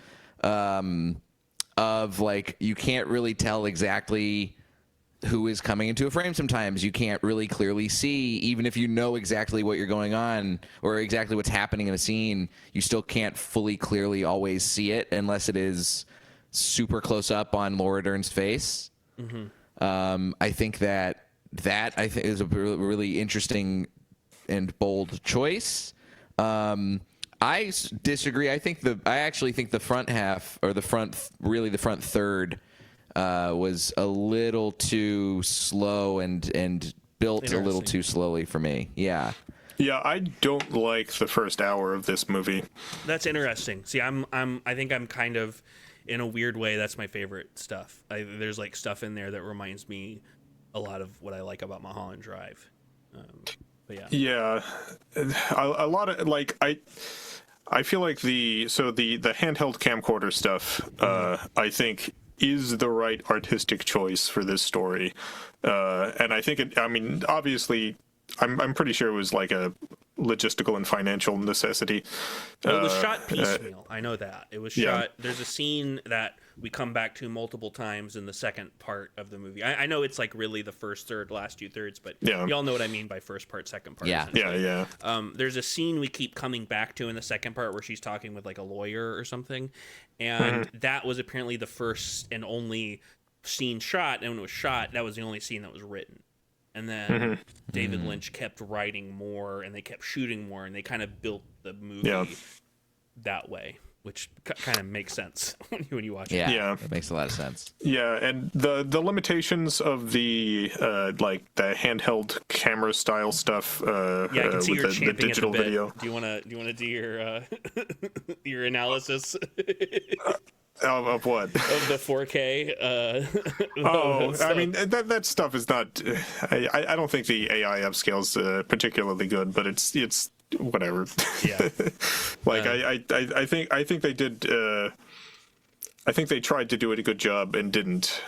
of like, you can't really tell exactly who is coming into a frame sometimes. You can't really clearly see, even if you know exactly what you're going on or exactly what's happening in a scene, you still can't fully clearly always see it unless it is super close up on Laura Dern's face. I think that I think is a really interesting and bold choice. I disagree. I actually think the front half, or the front third, was a little too slow and built a little too slowly for me. Yeah. Yeah, I don't like the first hour of this movie. That's interesting. See, I think I'm kind of, in a weird way, that's my favorite stuff. There's like stuff in there that reminds me a lot of what I like about Mulholland Drive. But yeah. Yeah, a lot of like I feel like the handheld camcorder stuff, I think is the right artistic choice for this story, and I think I mean, obviously, I'm pretty sure it was like a logistical and financial necessity. Well, it was shot piecemeal. I know that. It was shot. Yeah. There's a scene that we come back to multiple times in the second part of the movie. I know it's like really the first third, last 2/3, but y'all know what I mean by first part, second part. Yeah. Yeah. There's a scene we keep coming back to in the second part where she's talking with like a lawyer or something. And that was apparently the first and only scene shot. And when it was shot, that was the only scene that was written. And then David Lynch kept writing more, and they kept shooting more, and they kind of built the movie that way, which kind of makes sense when you watch it. Yeah, it makes a lot of sense. Yeah, and the limitations of the like the handheld camera style stuff. I can see you're the champing digital at the bit. video. Do you want to do your your analysis? Of what? Of the 4K. I mean that stuff is not. I don't think the AI upscale's particularly good, but it's whatever. Yeah. Like I think they did. I think they tried to do it a good job and didn't.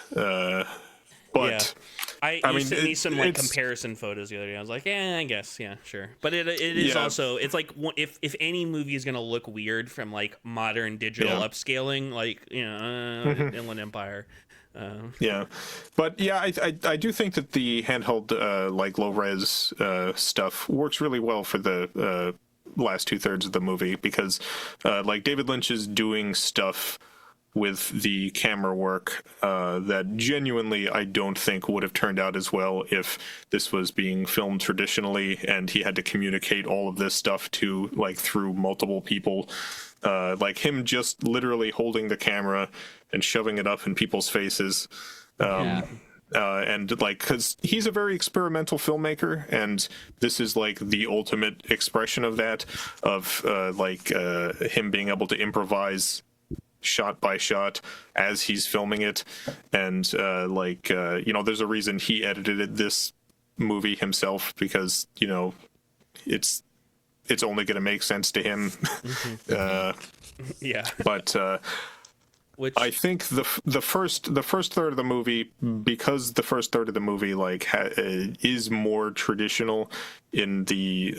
But you sent me some like comparison photos the other day. I was like, I guess, sure. But it is also, it's like if any movie is gonna look weird from like modern digital upscaling, like Inland Empire. But I do think that the handheld like low res stuff works really well for the last 2/3 of the movie, because like David Lynch is doing stuff with the camera work that genuinely I don't think would have turned out as well if this was being filmed traditionally and he had to communicate all of this stuff to like through multiple people. Like him just literally holding the camera and shoving it up in people's faces. And like, because he's a very experimental filmmaker, and this is like the ultimate expression of that, of him being able to improvise shot by shot as he's filming it. And there's a reason he edited this movie himself, because it's only going to make sense to him. But I think the first third of the movie, because the first third of the movie is more traditional in the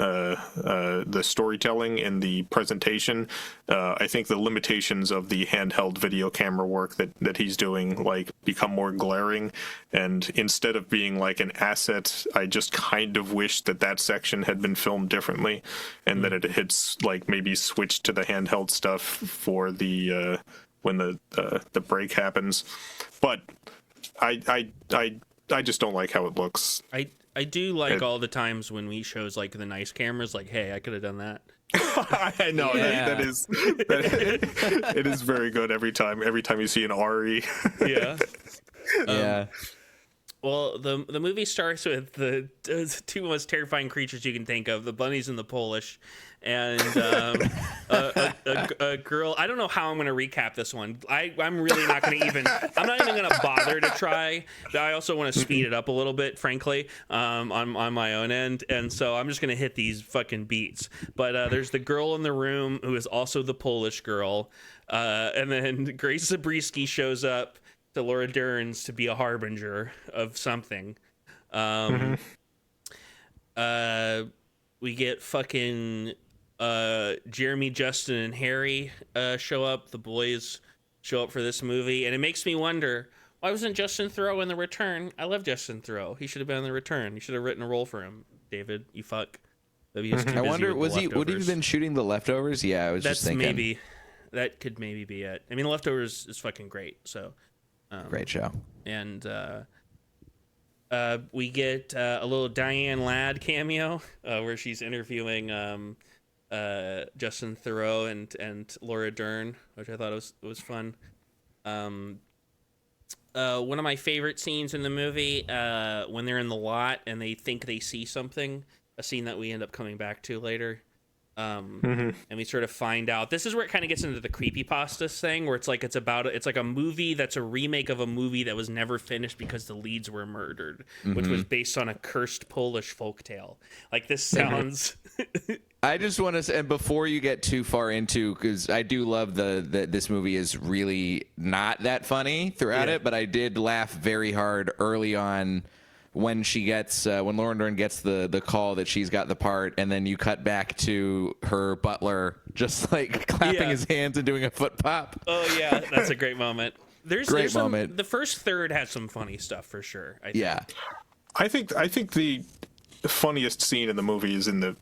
storytelling, in the presentation. I think the limitations of the handheld video camera work that he's doing become more glaring, and instead of being like an asset, I just kind of wish that section had been filmed differently, and that it had maybe switched to the handheld stuff for the when the break happens. But I just don't like how it looks. I do like all the times when we shows like the nice cameras, like, hey, I could have done that. I know that it is very good every time you see an RE. Well, the movie starts with the two most terrifying creatures you can think of: the bunnies and the Polish, and a girl. I don't know how I'm going to recap this one. I'm really not going to even. I'm not even going to bother to try. I also want to speed it up a little bit, frankly, on my own end, and so I'm just going to hit these fucking beats. But there's the girl in the room who is also the Polish girl, and then Grace Zabriskie shows up to Laura Dern's to be a harbinger of something. We get fucking Jeremy, Justin, and Harry show up. The boys show up for this movie, and it makes me wonder, why wasn't Justin Theroux in The Return? I love Justin Theroux. He should have been in The Return. You should have written a role for him, David. You fuck. I wonder, would he have been shooting The Leftovers? Yeah, I was just thinking. That could maybe be it. I mean, The Leftovers is fucking great, so... great show. And we get a little Diane Ladd cameo where she's interviewing Justin Theroux and Laura Dern, which I thought was fun. One of my favorite scenes in the movie, when they're in the lot and they think they see something, a scene that we end up coming back to later. And we sort of find out, this is where it kind of gets into the creepypasta thing, where it's like a movie that's a remake of a movie that was never finished because the leads were murdered, which was based on a cursed Polish folktale. Like, this sounds I just want to say, and before you get too far into, because I do love that this movie is really not that funny throughout it, but I did laugh very hard early on when she gets when Laura Dern gets the call that she's got the part, and then you cut back to her butler just like clapping his hands and doing a foot pop. Oh yeah, that's a great moment. There's moment. The first third has some funny stuff for sure. I think. Yeah, I think the funniest scene in the movie is in the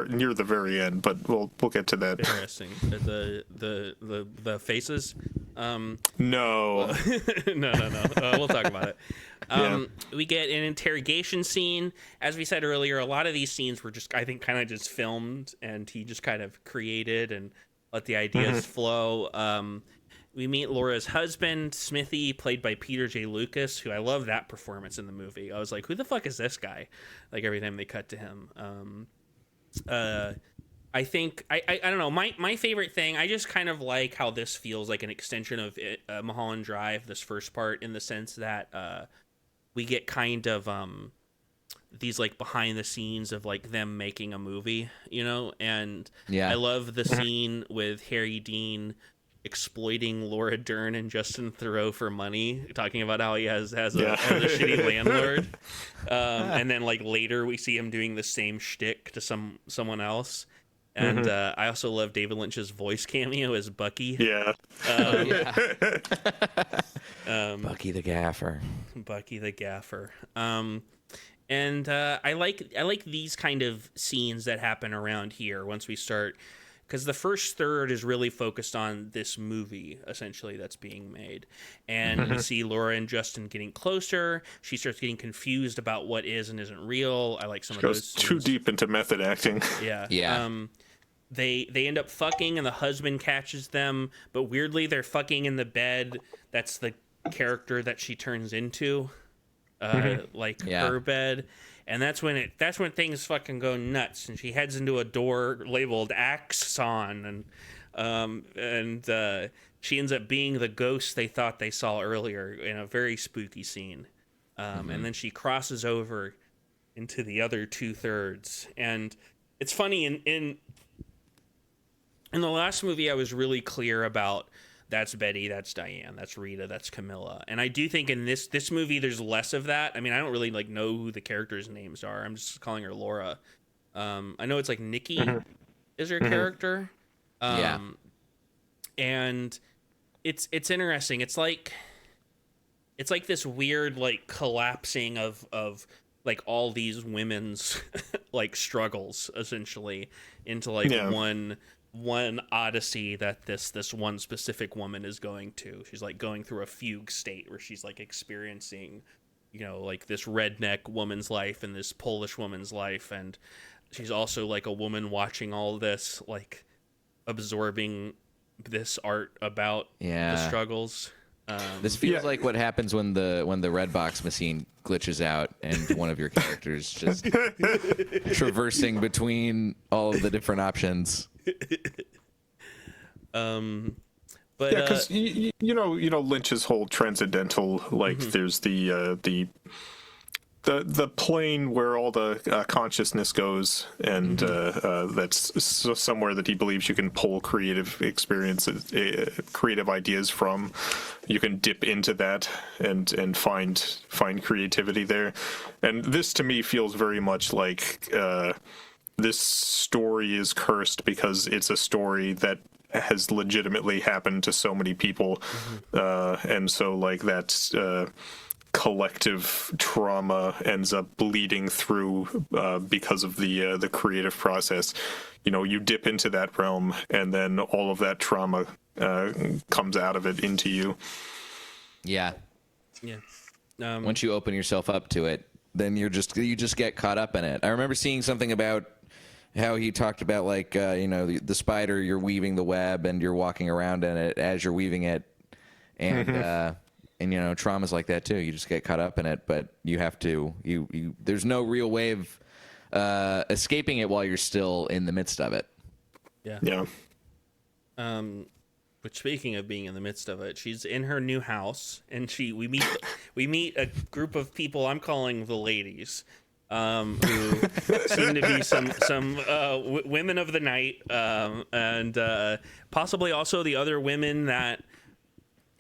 near the very end, but we'll get to that. Interesting. The faces. No. No. We'll talk about it. We get an interrogation scene. As we said earlier, a lot of these scenes were just, I think, kind of just filmed, and he just kind of created and let the ideas flow. We meet Laura's husband, Smithy, played by Peter J. Lucas, who I love that performance in the movie. I was like, who the fuck is this guy? Like, every time they cut to him. I think, I don't know, my favorite thing, I just kind of like how this feels like an extension of Mulholland Drive, this first part, in the sense that we get kind of these like behind the scenes of like them making a movie, you know? And I love the scene with Harry Dean exploiting Laura Dern and Justin Theroux for money, talking about how he has a shitty landlord. And then like later we see him doing the same shtick to someone else. And I also love David Lynch's voice cameo as Bucky. Yeah. Bucky the Gaffer. Bucky the Gaffer. And I like these kind of scenes that happen around here once we start, because the first third is really focused on this movie, essentially, that's being made. And we see Laura and Justin getting closer. She starts getting confused about what is and isn't real. I like some of those scenes. Too deep into method acting. Yeah. They end up fucking, and the husband catches them. But weirdly, they're fucking in the bed. That's the character that she turns into, her bed. And that's when things fucking go nuts, and she heads into a door labeled Axon, and she ends up being the ghost they thought they saw earlier in a very spooky scene. And then she crosses over into the other 2/3. And it's funny, in the last movie I was really clear about, that's Betty, that's Diane, that's Rita, that's Camilla. And I do think in this movie there's less of that. I mean, I don't really like know who the characters' names are. I'm just calling her Laura. I know it's like Nikki is her character. And it's interesting. It's like this weird like collapsing of like all these women's like struggles essentially into like one odyssey that this one specific woman is going to. She's like going through a fugue state where she's like experiencing, you know, like this redneck woman's life and this Polish woman's life, and she's also like a woman watching all this, like absorbing this art about the struggles. This feels like what happens when the red box machine glitches out and one of your characters just traversing between all of the different options. But because you know Lynch's whole transcendental, like there's the plane where all the consciousness goes, and that's somewhere that he believes you can pull creative experiences, creative ideas from. You can dip into that and find creativity there. And this to me feels very much like this story is cursed because it's a story that has legitimately happened to so many people, and so like that's collective trauma ends up bleeding through because of the creative process. You know, you dip into that realm, and then all of that trauma comes out of it into you. Yeah. Once you open yourself up to it, then you just get caught up in it. I remember seeing something about how he talked about like the spider, you're weaving the web and you're walking around in it as you're weaving it, and trauma's like that too. You just get caught up in it, but you have to there's no real way of escaping it while you're still in the midst of it. Yeah. But speaking of being in the midst of it, she's in her new house, and we meet a group of people I'm calling the ladies, who seem to be some women of the night, and possibly also the other women that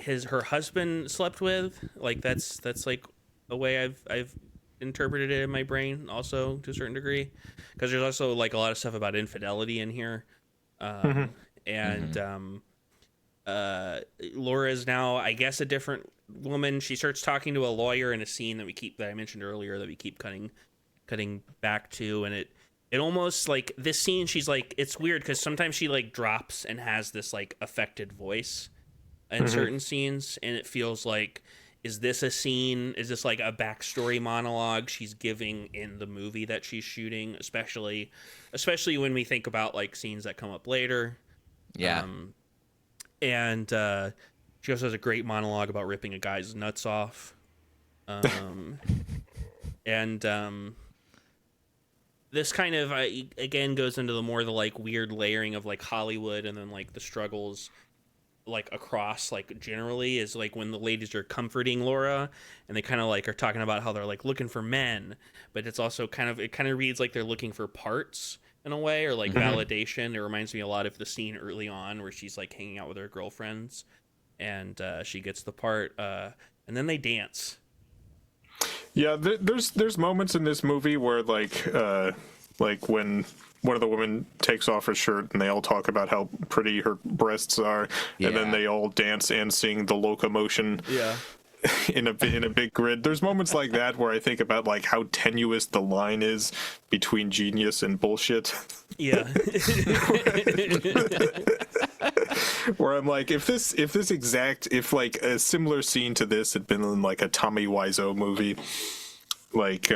her husband slept with. Like that's like a way I've interpreted it in my brain, also to a certain degree, because there's also like a lot of stuff about infidelity in here, and Laura is now, I guess, a different woman. She starts talking to a lawyer in a scene that I mentioned earlier that we keep cutting back to, and it almost like this scene, she's like, it's weird because sometimes she like drops and has this like affected voice in certain scenes, and it feels like, is this a scene? Is this like a backstory monologue she's giving in the movie that she's shooting? Especially when we think about like scenes that come up later. Yeah. And she also has a great monologue about ripping a guy's nuts off. This kind of again goes into the like weird layering of like Hollywood, and then like the struggles like across like generally is like when the ladies are comforting Laura, and they kind of like are talking about how they're like looking for men, but it's also kind of reads like they're looking for parts in a way, or like validation. It reminds me a lot of the scene early on where she's like hanging out with her girlfriends, and she gets the part, and then they dance. Yeah, there's moments in this movie where like when one of the women takes off her shirt and they all talk about how pretty her breasts are, and then they all dance and sing the locomotion. Yeah. in a big grid. There's moments like that where I think about like how tenuous the line is between genius and bullshit. Yeah. Where I'm like, if like a similar scene to this had been in like a Tommy Wiseau movie, like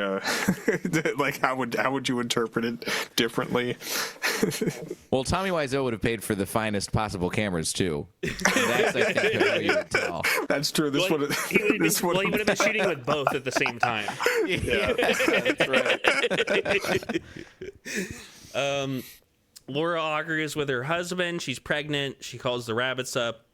like how would you interpret it differently? Well, Tommy Wiseau would have paid for the finest possible cameras too. That's, I think, how you would tell. That's true. He would have been shooting with both at the same time. Yeah, that's right. Laura argues with her husband. She's pregnant. She calls the rabbits up.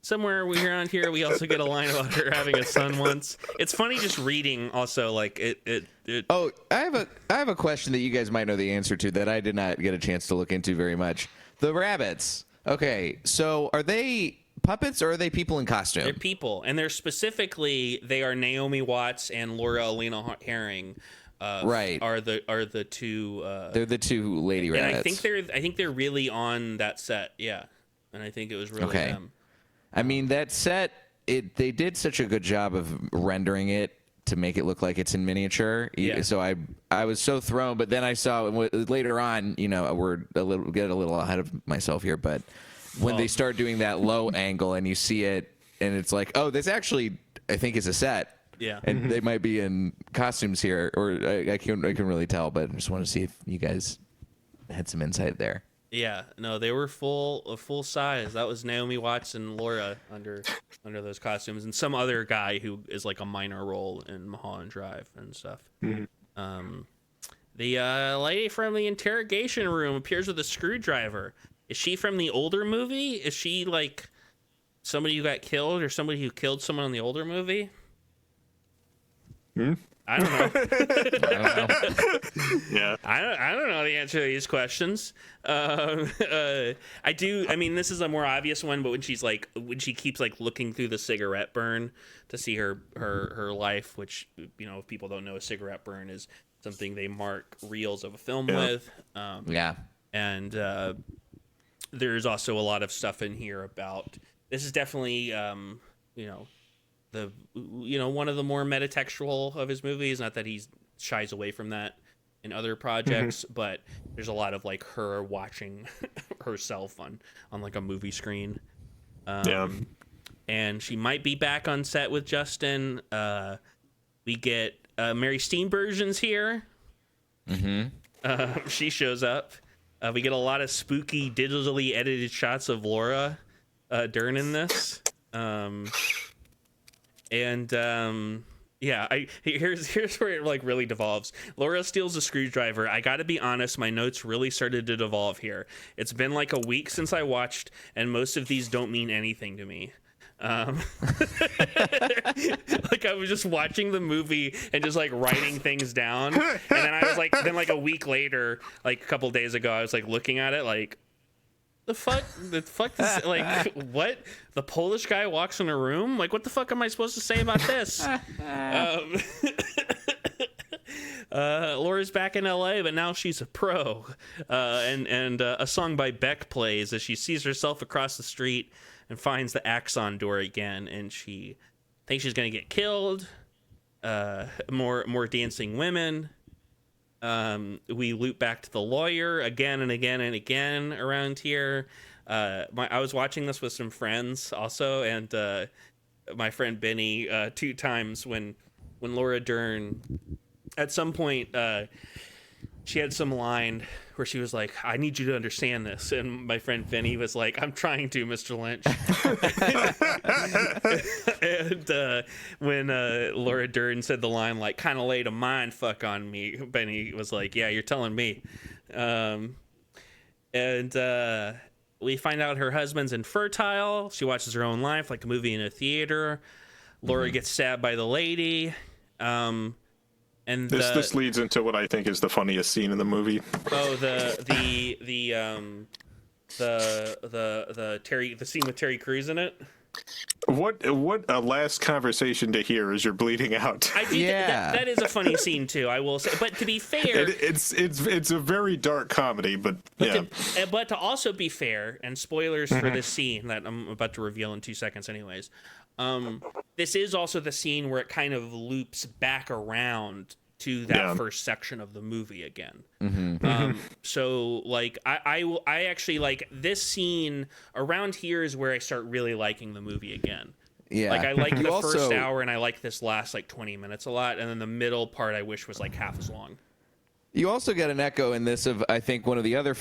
Somewhere around here, we also get a line about her having a son once. It's funny just reading. Also, like it. Oh, I have a question that you guys might know the answer to that I did not get a chance to look into very much. The rabbits. Okay, so are they puppets or are they people in costume? They're people, and they are Naomi Watts and Laura Elena Herring. Right. Are the two? They're the two lady rabbits. And I think they're really on that set. Yeah, and I think it was really them. I mean, that set, they did such a good job of rendering it to make it look like it's in miniature. Yeah. So I was so thrown, but then I saw later on, we're get a little ahead of myself here, but when they start doing that low angle and you see it and it's like, oh, this actually, I think is a set. Yeah. And they might be in costumes here, or I can really tell, but I just want to see if you guys had some insight there. Yeah, no, they were full size. That was Naomi Watts and Laura under those costumes, and some other guy who is like a minor role in Mulholland Drive and stuff. Mm-hmm. The lady from the interrogation room appears with a screwdriver. Is she from the older movie? Is she like somebody who got killed, or somebody who killed someone in the older movie? I don't know. Yeah. I don't know the answer to these questions. I do. I mean, this is a more obvious one, but when she keeps like looking through the cigarette burn to see her life, which, if people don't know, a cigarette burn is something they mark reels of a film with. And there's also a lot of stuff in here about, this is definitely, one of the more metatextual of his movies. Not that he shies away from that in other projects, but there's a lot of like her watching herself on like a movie screen. And she might be back on set with Justin. We get Mary Steenburgen's here. She shows up. We get a lot of spooky, digitally edited shots of Laura Dern in this. Yeah, here's where it like really devolves. Laura steals a screwdriver. I gotta be honest, my notes really started to devolve here. It's been like a week since I watched, and most of these don't mean anything to me. Like I was just watching the movie and just like writing things down, and then I was like, then like a week later, like a couple days ago, I was like looking at it like, the fuck is, like, what? The Polish guy walks in a room? Like, what the fuck am I supposed to say about this? Laura's back in LA, but now she's a pro. And a song by Beck plays as she sees herself across the street and finds the Axon door again, and she thinks she's gonna get killed. More dancing women. We loop back to the lawyer again and again and again around here. I was watching this with some friends also, and my friend Benny, 2 times when Laura Dern, at some point, she had some line where she was like, I need you to understand this. And my friend Benny was like, I'm trying to, Mr. Lynch. And when Laura Dern said the line, like, kind of laid a mind fuck on me, Benny was like, yeah, you're telling me. And we find out her husband's infertile. She watches her own life, like a movie in a theater. Laura gets stabbed by the lady. And this leads into what I think is the funniest scene in the movie. Oh, the scene with Terry Crews in it. What a last conversation to hear as you're bleeding out. I do that is a funny scene too, I will say. But to be fair, it's a very dark comedy, but yeah. But to also be fair, and spoilers for this scene that I'm about to reveal in 2 seconds, anyways. This is also the scene where it kind of loops back around to that first section of the movie again. So like I actually like this scene around here is where I start really liking the movie again. Yeah. Like I like the first hour and I like this last like 20 minutes a lot, and then the middle part I wish was like half as long. You also get an echo in this of, I think, one of the other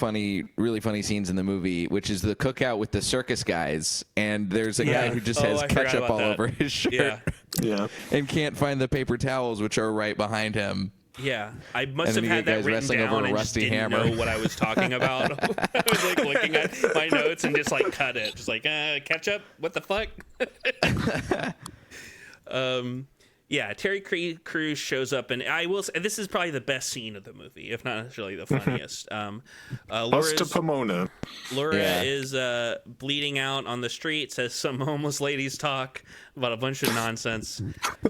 really funny scenes in the movie, which is the cookout with the circus guys. And there's a guy who just has ketchup all over his shirt. Yeah. And can't find the paper towels, which are right behind him. Yeah, I must have had that written down and just didn't know what I was talking about. I was like looking at my notes and just like cut it. Just like, ketchup? What the fuck? Yeah, Terry Crews shows up, and I will say this is probably the best scene of the movie, if not necessarily the funniest. Pomona. Laura is bleeding out on the street, says some homeless ladies talk about a bunch of nonsense.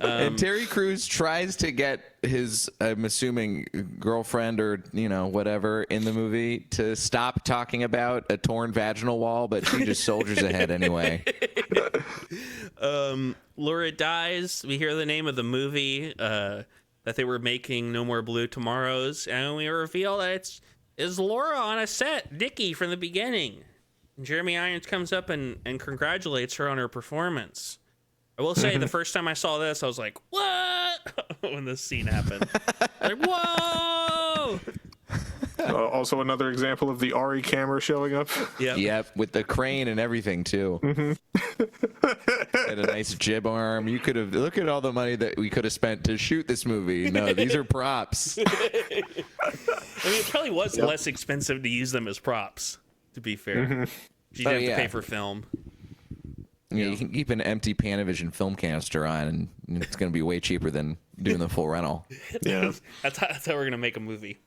And Terry Crews tries to get his, I'm assuming, girlfriend or, whatever in the movie to stop talking about a torn vaginal wall, but she just soldiers ahead anyway. Laura dies. We hear the name of the movie that they were making, No More Blue Tomorrows, and we reveal that it's Laura on a set, Dickie from the beginning. And Jeremy Irons comes up and congratulates her on her performance. I will say, the first time I saw this, I was like, what? When this scene happened. Like, whoa! Also another example of the Ari camera showing up. Yep, with the crane and everything, too. And a nice jib arm. You could have, look at all the money that we could have spent to shoot this movie. No, these are props. I mean, it probably was less expensive to use them as props, to be fair. You didn't have to pay for film. Yeah, you can keep an empty Panavision film canister on, and it's going to be way cheaper than doing the full rental. Yeah, that's how we're going to make a movie.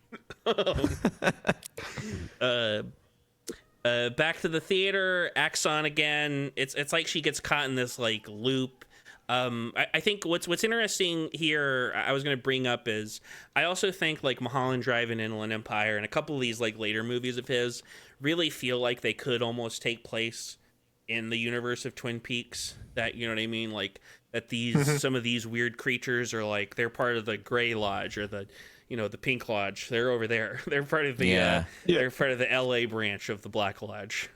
Back to the theater, Axon again. It's like she gets caught in this like loop. I think what's interesting here, I was going to bring up is I also think like Mulholland Drive and Inland Empire and a couple of these like later movies of his really feel like they could almost take place in the universe of Twin Peaks. That, you know what I mean? Like that these some of these weird creatures are like they're part of the Gray Lodge or the the Pink Lodge. They're over there. They're part of the they're part of the LA branch of the Black Lodge.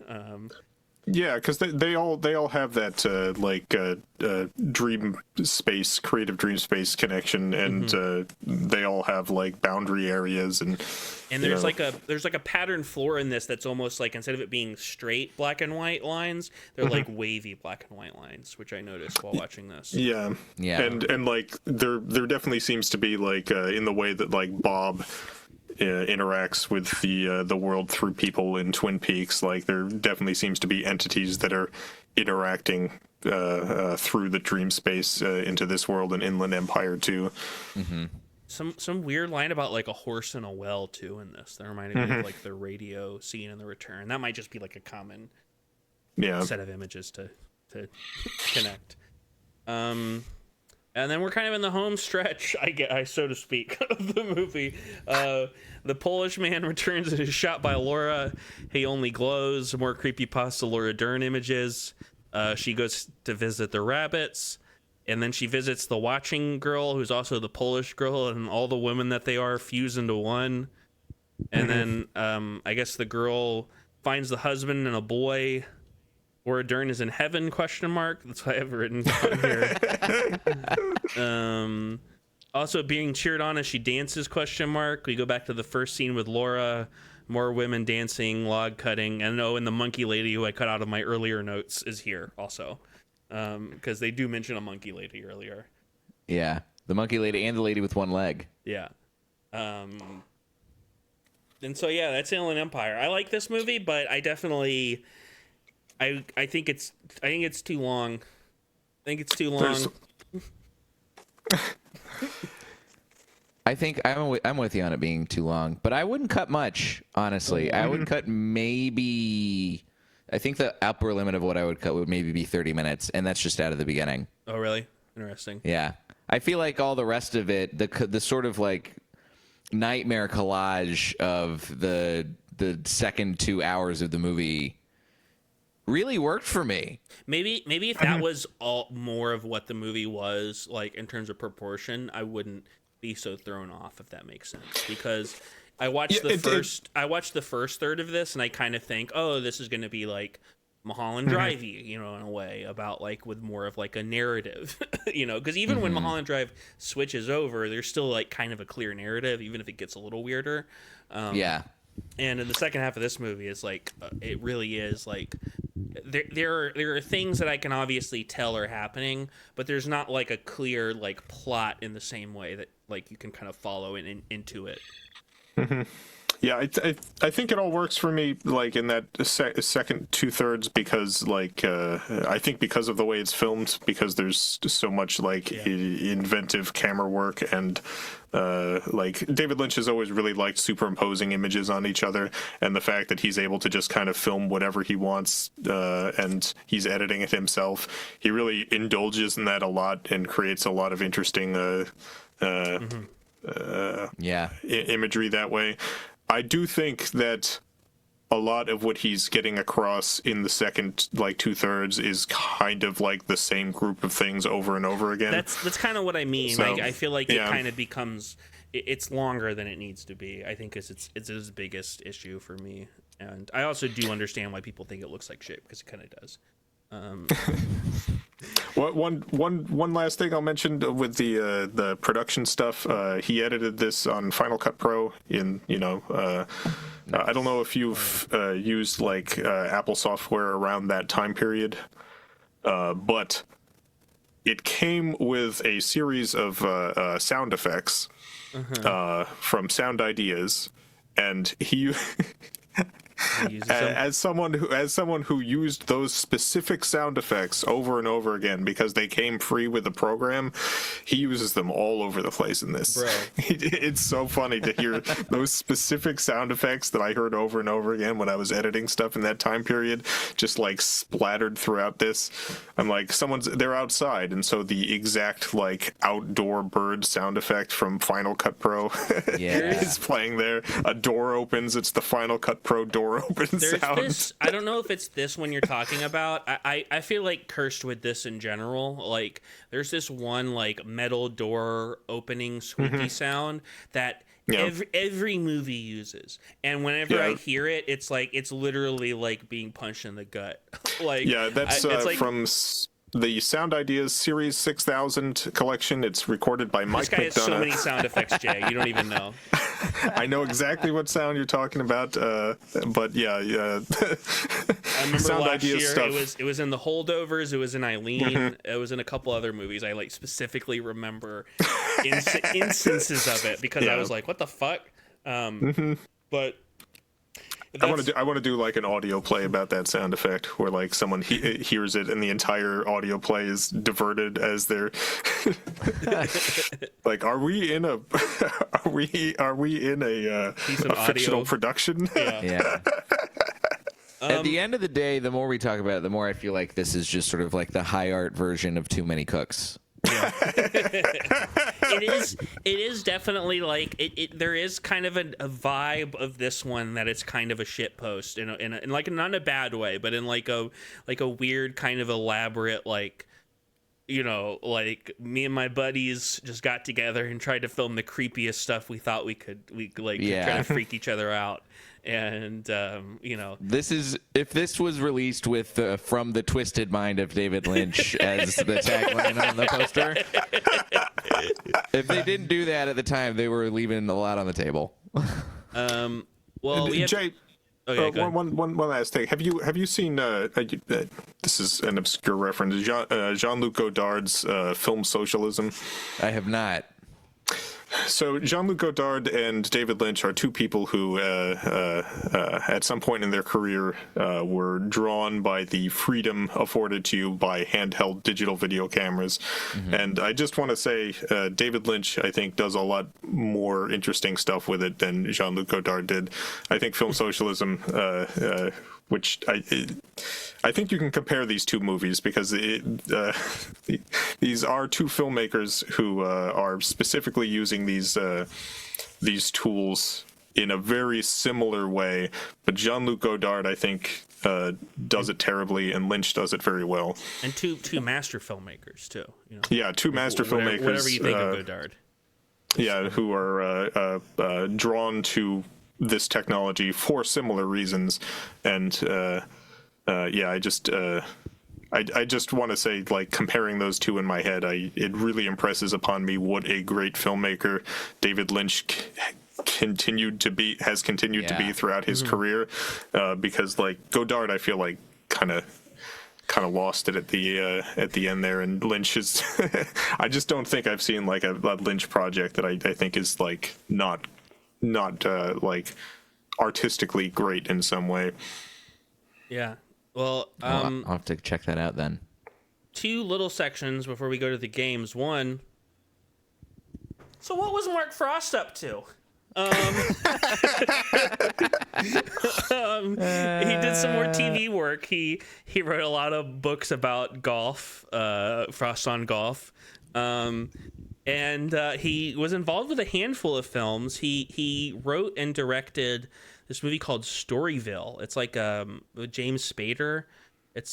Yeah, because they all have that dream space, creative dream space connection, and they all have like boundary areas, and there's like a pattern floor in this that's almost like, instead of it being straight black and white lines, they're like wavy black and white lines, which I noticed while watching this. Yeah, and like there definitely seems to be like in the way that like Bob interacts with the world through people in Twin Peaks. Like there definitely seems to be entities that are interacting through the dream space into this world and Inland Empire too. Some weird line about like a horse in a well too in this. That reminded me of like the radio scene in The Return. That might just be like a common set of images to connect. And then we're kind of in the home stretch, I so to speak, of the movie. The Polish man returns and is shot by Laura. He only glows. More creepypasta Laura Dern images. She goes to visit the rabbits. And then she visits the watching girl, who's also the Polish girl. And all the women that they are fuse into one. And then I guess the girl finds the husband and a boy. Laura Dern is in heaven, ? That's what I have written down here. Also being cheered on as she dances, ? We go back to the first scene with Laura. More women dancing, log cutting. And and the monkey lady who I cut out of my earlier notes is here also. Because they do mention a monkey lady earlier. Yeah, the monkey lady and the lady with one leg. Yeah. And so, yeah, that's Inland Empire. I like this movie, but I definitely... I think it's too long. I think it's too long. I think I'm with you on it being too long, but I wouldn't cut much, honestly. I would cut maybe... I think the upper limit of what I would cut would maybe be 30 minutes, and that's just out of the beginning. Oh, really? Interesting. Yeah. I feel like all the rest of it, the sort of like nightmare collage of the second 2 hours of the movie really worked for me. Maybe if that was all more of what the movie was, like in terms of proportion, I wouldn't be so thrown off, if that makes sense. Because I watched the first third of this, and I kind of think, oh, this is going to be like Mulholland Drive, in a way, about like with more of like a narrative, because even when Mulholland Drive switches over, there's still like kind of a clear narrative, even if it gets a little weirder. Yeah. And in the second half of this movie, it's like it really is like there are things that I can obviously tell are happening, but there's not like a clear like plot in the same way that like you can kind of follow into it. Yeah, I think it all works for me, like in that second 2/3, because like I think because of the way it's filmed, because there's so much like inventive camera work, and like David Lynch has always really liked superimposing images on each other, and the fact that he's able to just kind of film whatever he wants, and he's editing it himself, he really indulges in that a lot and creates a lot of interesting imagery that way. I do think that a lot of what he's getting across in the second like 2/3 is kind of like the same group of things over and over again. That's kind of what I mean. So, I feel like it kind of becomes it's longer than it needs to be. I think it's his biggest issue for me, and I also do understand why people think it looks like shit, because it kind of does. One last thing I'll mention with the production stuff. He edited this on Final Cut Pro. I don't know if you've used like Apple software around that time period, but it came with a series of sound effects from Sound Ideas, and he. As someone who used those specific sound effects over and over again because they came free with the program, he uses them all over the place in this. Bro. It's so funny to hear those specific sound effects that I heard over and over again when I was editing stuff in that time period, just like splattered throughout this. I'm like, they're outside, and so the exact like outdoor bird sound effect from Final Cut Pro is playing there. A door opens, it's the Final Cut Pro door open sound. This, I don't know if it's this one you're talking about. I feel like cursed with this in general. Like there's this one like metal door opening squeaky sound that Yeah. every movie uses, and whenever I hear it, it's like it's literally like being punched in the gut. Like that's it's like, from the Sound Ideas Series 6000 collection. It's recorded by Mike this guy has so McDonough. many sound effects, Jay. You don't even know. I know exactly what sound you're talking about, but yeah. I remember Sound last Ideas year stuff. it was in The Holdovers, it was in Eileen, it was in a couple other movies. I like specifically remember instances of it because I was like, what the fuck? But I want to do like an audio play about that sound effect, where like someone hears it and the entire audio play is diverted as they're like, are we in a fictional production? Yeah. At the end of the day, the more we talk about it, the more I feel like this is just sort of like the high art version of Too Many Cooks. Yeah. It is definitely like it there is kind of a vibe of this one that it's kind of a shit post in like not in a bad way, but in like a weird kind of elaborate, like, you know, like me and my buddies just got together and tried to film the creepiest stuff we thought we could try to freak each other out. And you know, if this was released with from the twisted mind of David Lynch as the tagline on the poster, if they didn't do that at the time, they were leaving a lot on the table. Well, we have, Jay, one last thing. Have you seen? This is an obscure reference. Jean-Luc Godard's film Socialism. I have not. So Jean-Luc Godard and David Lynch are two people who, at some point in their career, were drawn by the freedom afforded to you by handheld digital video cameras. Mm-hmm. And I just want to say, David Lynch, I think, does a lot more interesting stuff with it than Jean-Luc Godard did. I think Film Socialism, which I think you can compare these two movies because these are two filmmakers who are specifically using these tools in a very similar way. But Jean-Luc Godard, I think, does it terribly, and Lynch does it very well. And two master filmmakers too. You know? Yeah, two master filmmakers. Whatever you think of Godard. Yeah, who are drawn to this technology for similar reasons, and I just want to say, like, comparing those two in my head, it really impresses upon me what a great filmmaker David Lynch has continued to be throughout his career, because like Godard, I feel like kind of lost it at the end there, and Lynch is I just don't think I've seen like a Lynch project that I think is like not like artistically great in some way. Yeah. Well, I'll have to check that out then. Two little sections before we go to the games. One, so what was Mark Frost up to? He did some more TV work. He wrote a lot of books about golf, Frost on Golf. And he was involved with a handful of films. He wrote and directed this movie called Storyville. It's like with James Spader.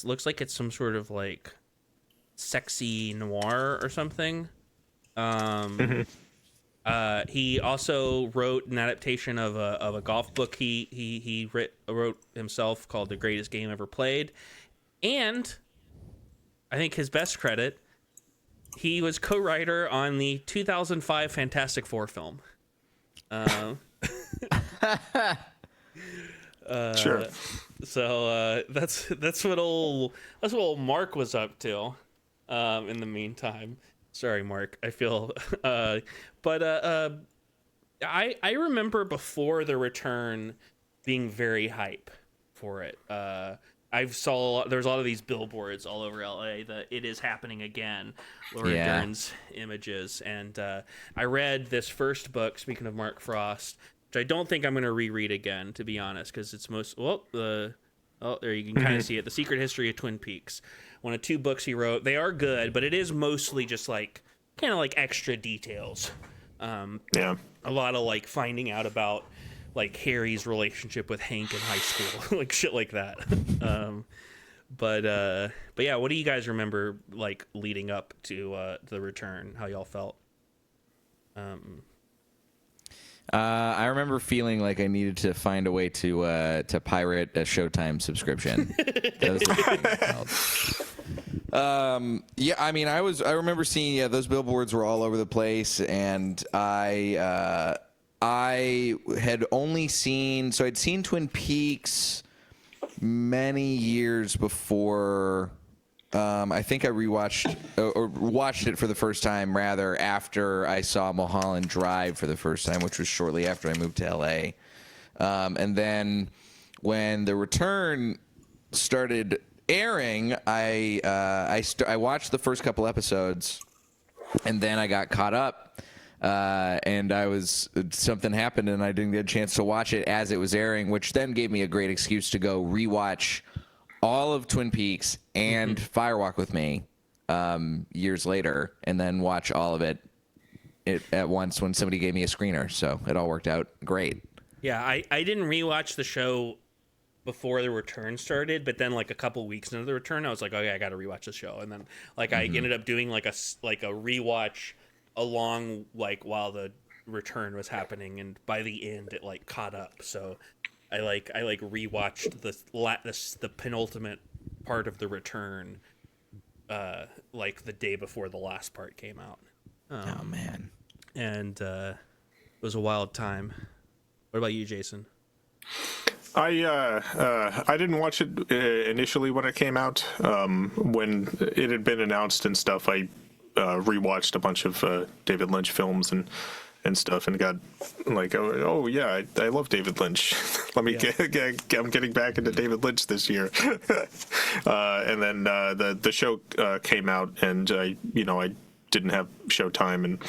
Looks like it's some sort of like sexy noir or something. He also wrote an adaptation of a golf book he wrote himself called The Greatest Game Ever Played. And I think his best credit, he was co-writer on the 2005 Fantastic Four film. Sure. So that's what old Mark was up to. In the meantime, sorry, Mark. I feel, but I remember before the return being very hype for it. I saw there's a lot of these billboards all over LA that it is happening again. Laura Dern's images, and I read this first book. Speaking of Mark Frost, which I don't think I'm going to reread again, to be honest, because it's there you can kind of see it. The Secret History of Twin Peaks, one of two books he wrote. They are good, but it is mostly just like kind of like extra details. A lot of like finding out about like Harry's relationship with Hank in high school, like shit like that. But yeah, what do you guys remember like leading up to the return? How y'all felt? I remember feeling like I needed to find a way to pirate a Showtime subscription. That was the thing I felt. Yeah, I mean, I remember seeing those billboards were all over the place, and I had only seen, so I'd seen Twin Peaks many years before. I think I rewatched or watched it for the first time rather after I saw Mulholland Drive for the first time, which was shortly after I moved to LA. And then when The Return started airing, I watched the first couple episodes, and then I got caught up. And something happened, and I didn't get a chance to watch it as it was airing, which then gave me a great excuse to go rewatch all of Twin Peaks and Firewalk with Me years later, and then watch all of it at once when somebody gave me a screener. So it all worked out great. Yeah, I didn't rewatch the show before The Return started, but then like a couple weeks into The Return, I was like, okay, I got to rewatch the show, and then like I ended up doing like a rewatch along like while The Return was happening, and by the end it like caught up. So I rewatched the penultimate part of The Return, like the day before the last part came out. Oh man! And it was a wild time. What about you, Jason? I didn't watch it initially when it came out. When it had been announced and stuff, I rewatched a bunch of David Lynch films and stuff, and got like, oh yeah, I love David Lynch. Let me I'm getting back into David Lynch this year. And then the show came out, and I didn't have Showtime, and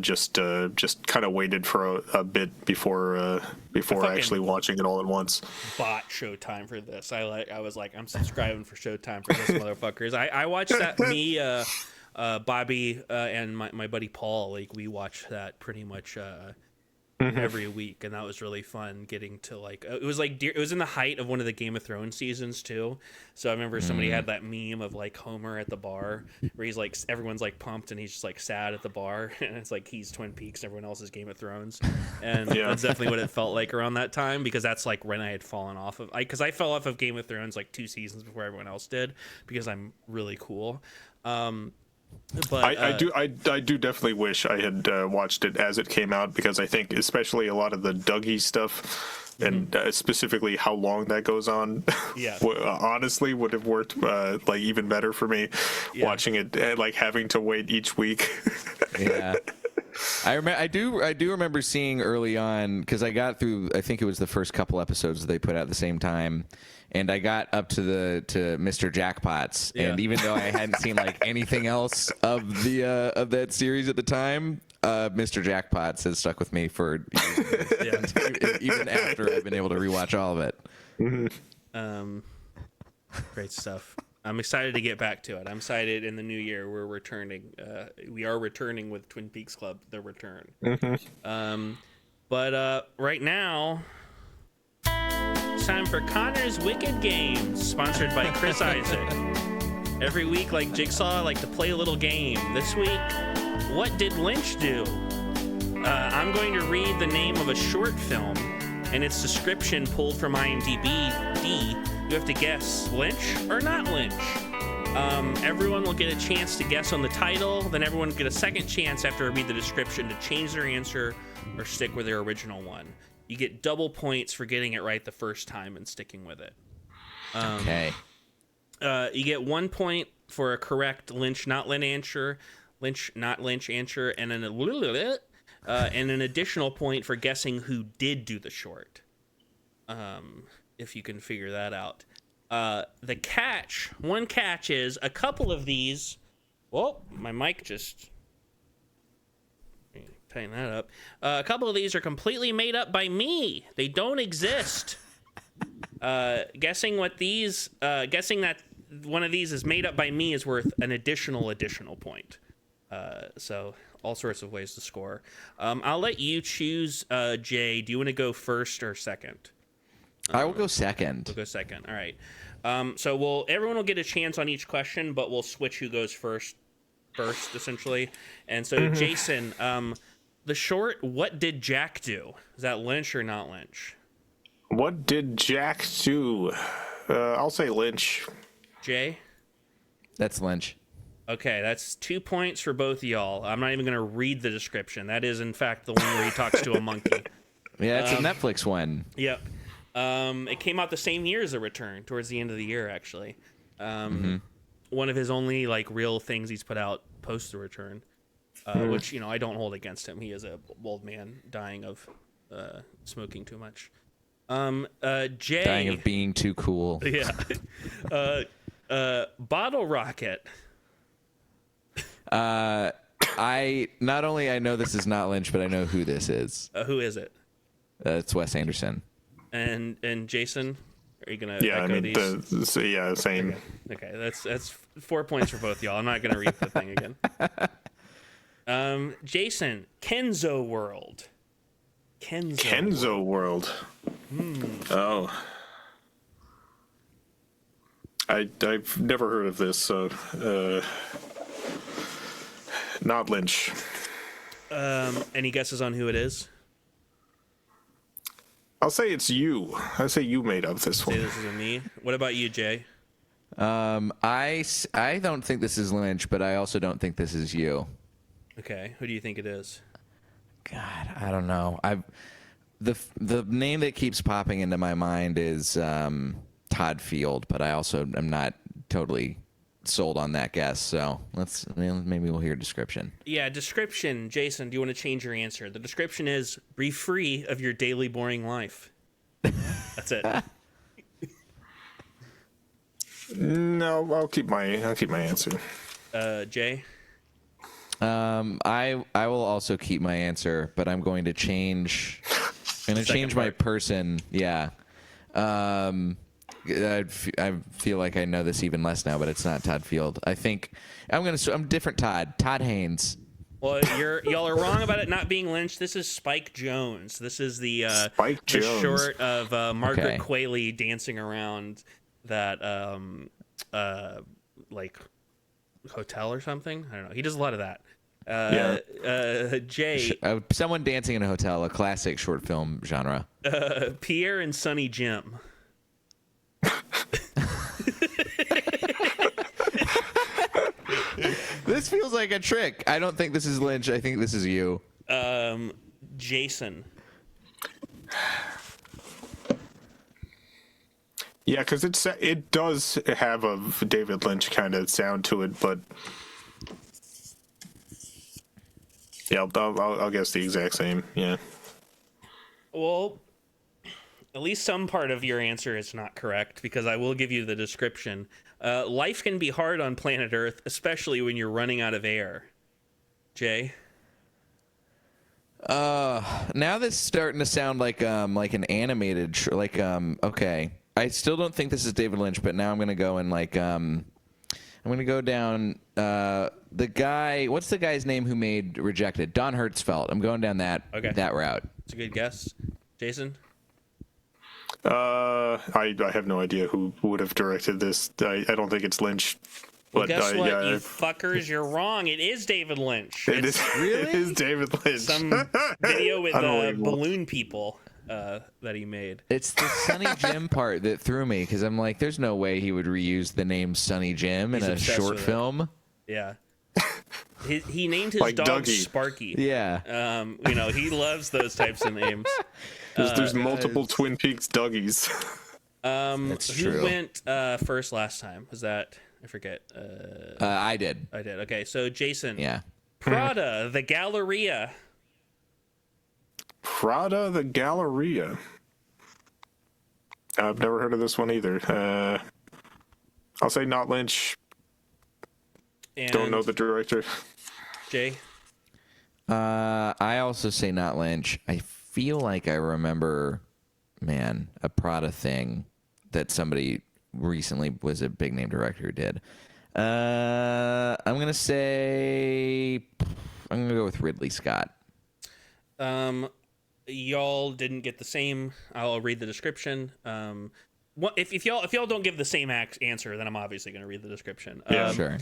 just kind of waited for a bit before actually watching it all at once. Bought Showtime for this. I was like, I'm subscribing for Showtime for this motherfuckers. I watched that. Bobby and my buddy Paul, like we watched that pretty much every week, and that was really fun. Getting to like it was in the height of one of the Game of Thrones seasons too. So I remember somebody had that meme of like Homer at the bar where he's like everyone's like pumped and he's just like sad at the bar, and it's like he's Twin Peaks, everyone else is Game of Thrones, and that's definitely what it felt like around that time, because that's like when I had fallen off of because I fell off of Game of Thrones like 2 seasons before everyone else did, because I'm really cool. But I do definitely wish I had watched it as it came out, because I think especially a lot of the Dougie stuff, and specifically how long that goes on, honestly would have worked like even better for me watching it, like having to wait each week. Yeah. I do remember seeing early on, because I got through, I think it was the first couple episodes that they put out at the same time, and I got up to Mr. Jackpots, and even though I hadn't seen like anything else of that series at the time, Mr. Jackpots has stuck with me for years, even after I've been able to rewatch all of it. Great stuff. I'm excited to get back to it. I'm excited in the new year we're returning. We are returning with Twin Peaks Club, The Return. But right now, it's time for Connor's Wicked Games, sponsored by Chris Isaac. Every week, like Jigsaw, I like to play a little game. This week, what did Lynch do? I'm going to read the name of a short film and its description pulled from IMDb. You have to guess Lynch or not Lynch. Everyone will get a chance to guess on the title. Then everyone will get a second chance after I read the description to change their answer or stick with their original one. You get double points for getting it right the first time and sticking with it. Okay. You get 1 point for a correct Lynch, not Lynch answer, Lynch, not Lynch answer, and an additional point for guessing who did do the short. If you can figure that out. One catch is a couple of these. Whoa, my mic just tighten that up. A couple of these are completely made up by me. They don't exist. Guessing that one of these is made up by me is worth an additional point. So all sorts of ways to score. I'll let you choose, Jay. Do you want to go first or second? I will go second. We'll go second. All right. So everyone will get a chance on each question, but we'll switch who goes first, essentially. And so, Jason, the short, What Did Jack Do? Is that Lynch or not Lynch? What did Jack do? I'll say Lynch. Jay? That's Lynch. Okay, that's 2 points for both of y'all. I'm not even going to read the description. That is, in fact, the one where he talks to a monkey. Yeah, it's a Netflix one. Yep. It came out the same year as The Return, towards the end of the year, actually. One of his only like real things he's put out post The Return, which I don't hold against him. He is a old man dying of smoking too much. Jay Dying of being too cool. Yeah. Bottle Rocket. I not only I know this is not Lynch, but I know who this is. Who is it? It's Wes Anderson. And Jason, are you gonna Yeah, echo I mean, these? same. Okay, that's 4 points for both y'all. I'm not gonna read the thing again. Jason, Kenzo World. Kenzo World. Oh. I've never heard of this, so not Lynch. Any guesses on who it is? I'll say it's you. I say you made up this Say one. this isn't me. What about you, Jay? I don't think this is Lynch, but I also don't think this is you. Okay, who do you think it is? God, I don't know. The name that keeps popping into my mind is Todd Field, but I also am not totally sold on that guess. So maybe we'll hear a description. Yeah, description. Jason, do you want to change your answer? The description is be free of your daily boring life. That's it. No, I'll keep my answer. Jay? I will also keep my answer, but I'm going to change. I'm going to change my person. Yeah. I feel like I know this even less now, but it's not Todd Field. I think I'm different. Todd Haynes. Well, y'all are wrong about it not being Lynch. This is Spike Jonze. This is the short of Margaret Qualley dancing around that like hotel or something. I don't know. He does a lot of that. Jay, someone dancing in a hotel, a classic short film genre. Pierre and Sonny Jim. This feels like a trick. I don't think this is Lynch. I think this is you. Jason. Yeah, because it does have a David Lynch kind of sound to it, but yeah, I'll guess the exact same. Yeah. Well, at least some part of your answer is not correct, because I will give you the description. Life can be hard on planet Earth, especially when you're running out of air. Jay? Now this is starting to sound like an animated okay. I still don't think this is David Lynch, but now I'm gonna go and I'm gonna go down the guy. What's the guy's name who made Rejected? Don Hertzfeldt. I'm going down that route. It's a good guess. Jason? I have no idea who would have directed this. I don't think it's Lynch. Well, guess what, you fuckers? You're wrong. It is David Lynch. It is David Lynch. Some video with balloon people that he made. It's the Sonny Jim part that threw me, because I'm like, there's no way he would reuse the name Sonny Jim in a short film. Yeah. He named his dog Dougie. Sparky. Yeah. He loves those types of names. There's multiple Twin Peaks Dougies. That's true. Who went first last time? Was that... I forget. I did. Okay, so Jason. Yeah. Prada, the Galleria. Prada, the Galleria. I've never heard of this one either. I'll say not Lynch. And don't know the director. Jay? I also say not Lynch. I feel like I remember, a Prada thing that somebody recently was a big name director who did. I'm gonna go with Ridley Scott. Y'all didn't get the same. I'll read the description. if y'all don't give the same answer, then I'm obviously going to read the description. Yeah, sure.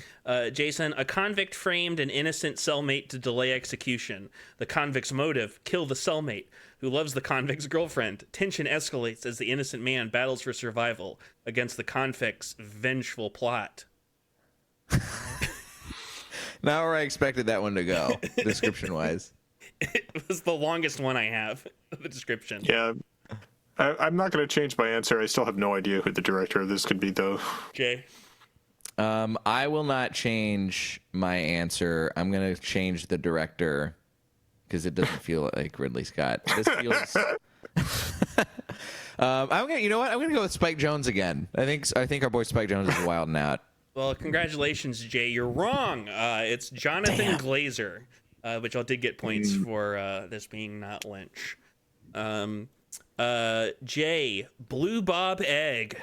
Jason, a convict framed an innocent cellmate to delay execution. The convict's motive: kill the cellmate, who loves the convict's girlfriend. Tension escalates as the innocent man battles for survival against the convict's vengeful plot. Not where I expected that one to go, description-wise. It was the longest one I have, the description. Yeah. I'm not going to change my answer. I still have no idea who the director of this could be, though. Jay? I will not change my answer. I'm going to change the director because it doesn't feel like Ridley Scott. This feels... you know what? I'm going to go with Spike Jonze again. I think our boy Spike Jonze is wilding out. Well, congratulations, Jay. You're wrong. It's Jonathan Glazer, which I did get points for this being not Lynch. Jay, Blue Bob Egg.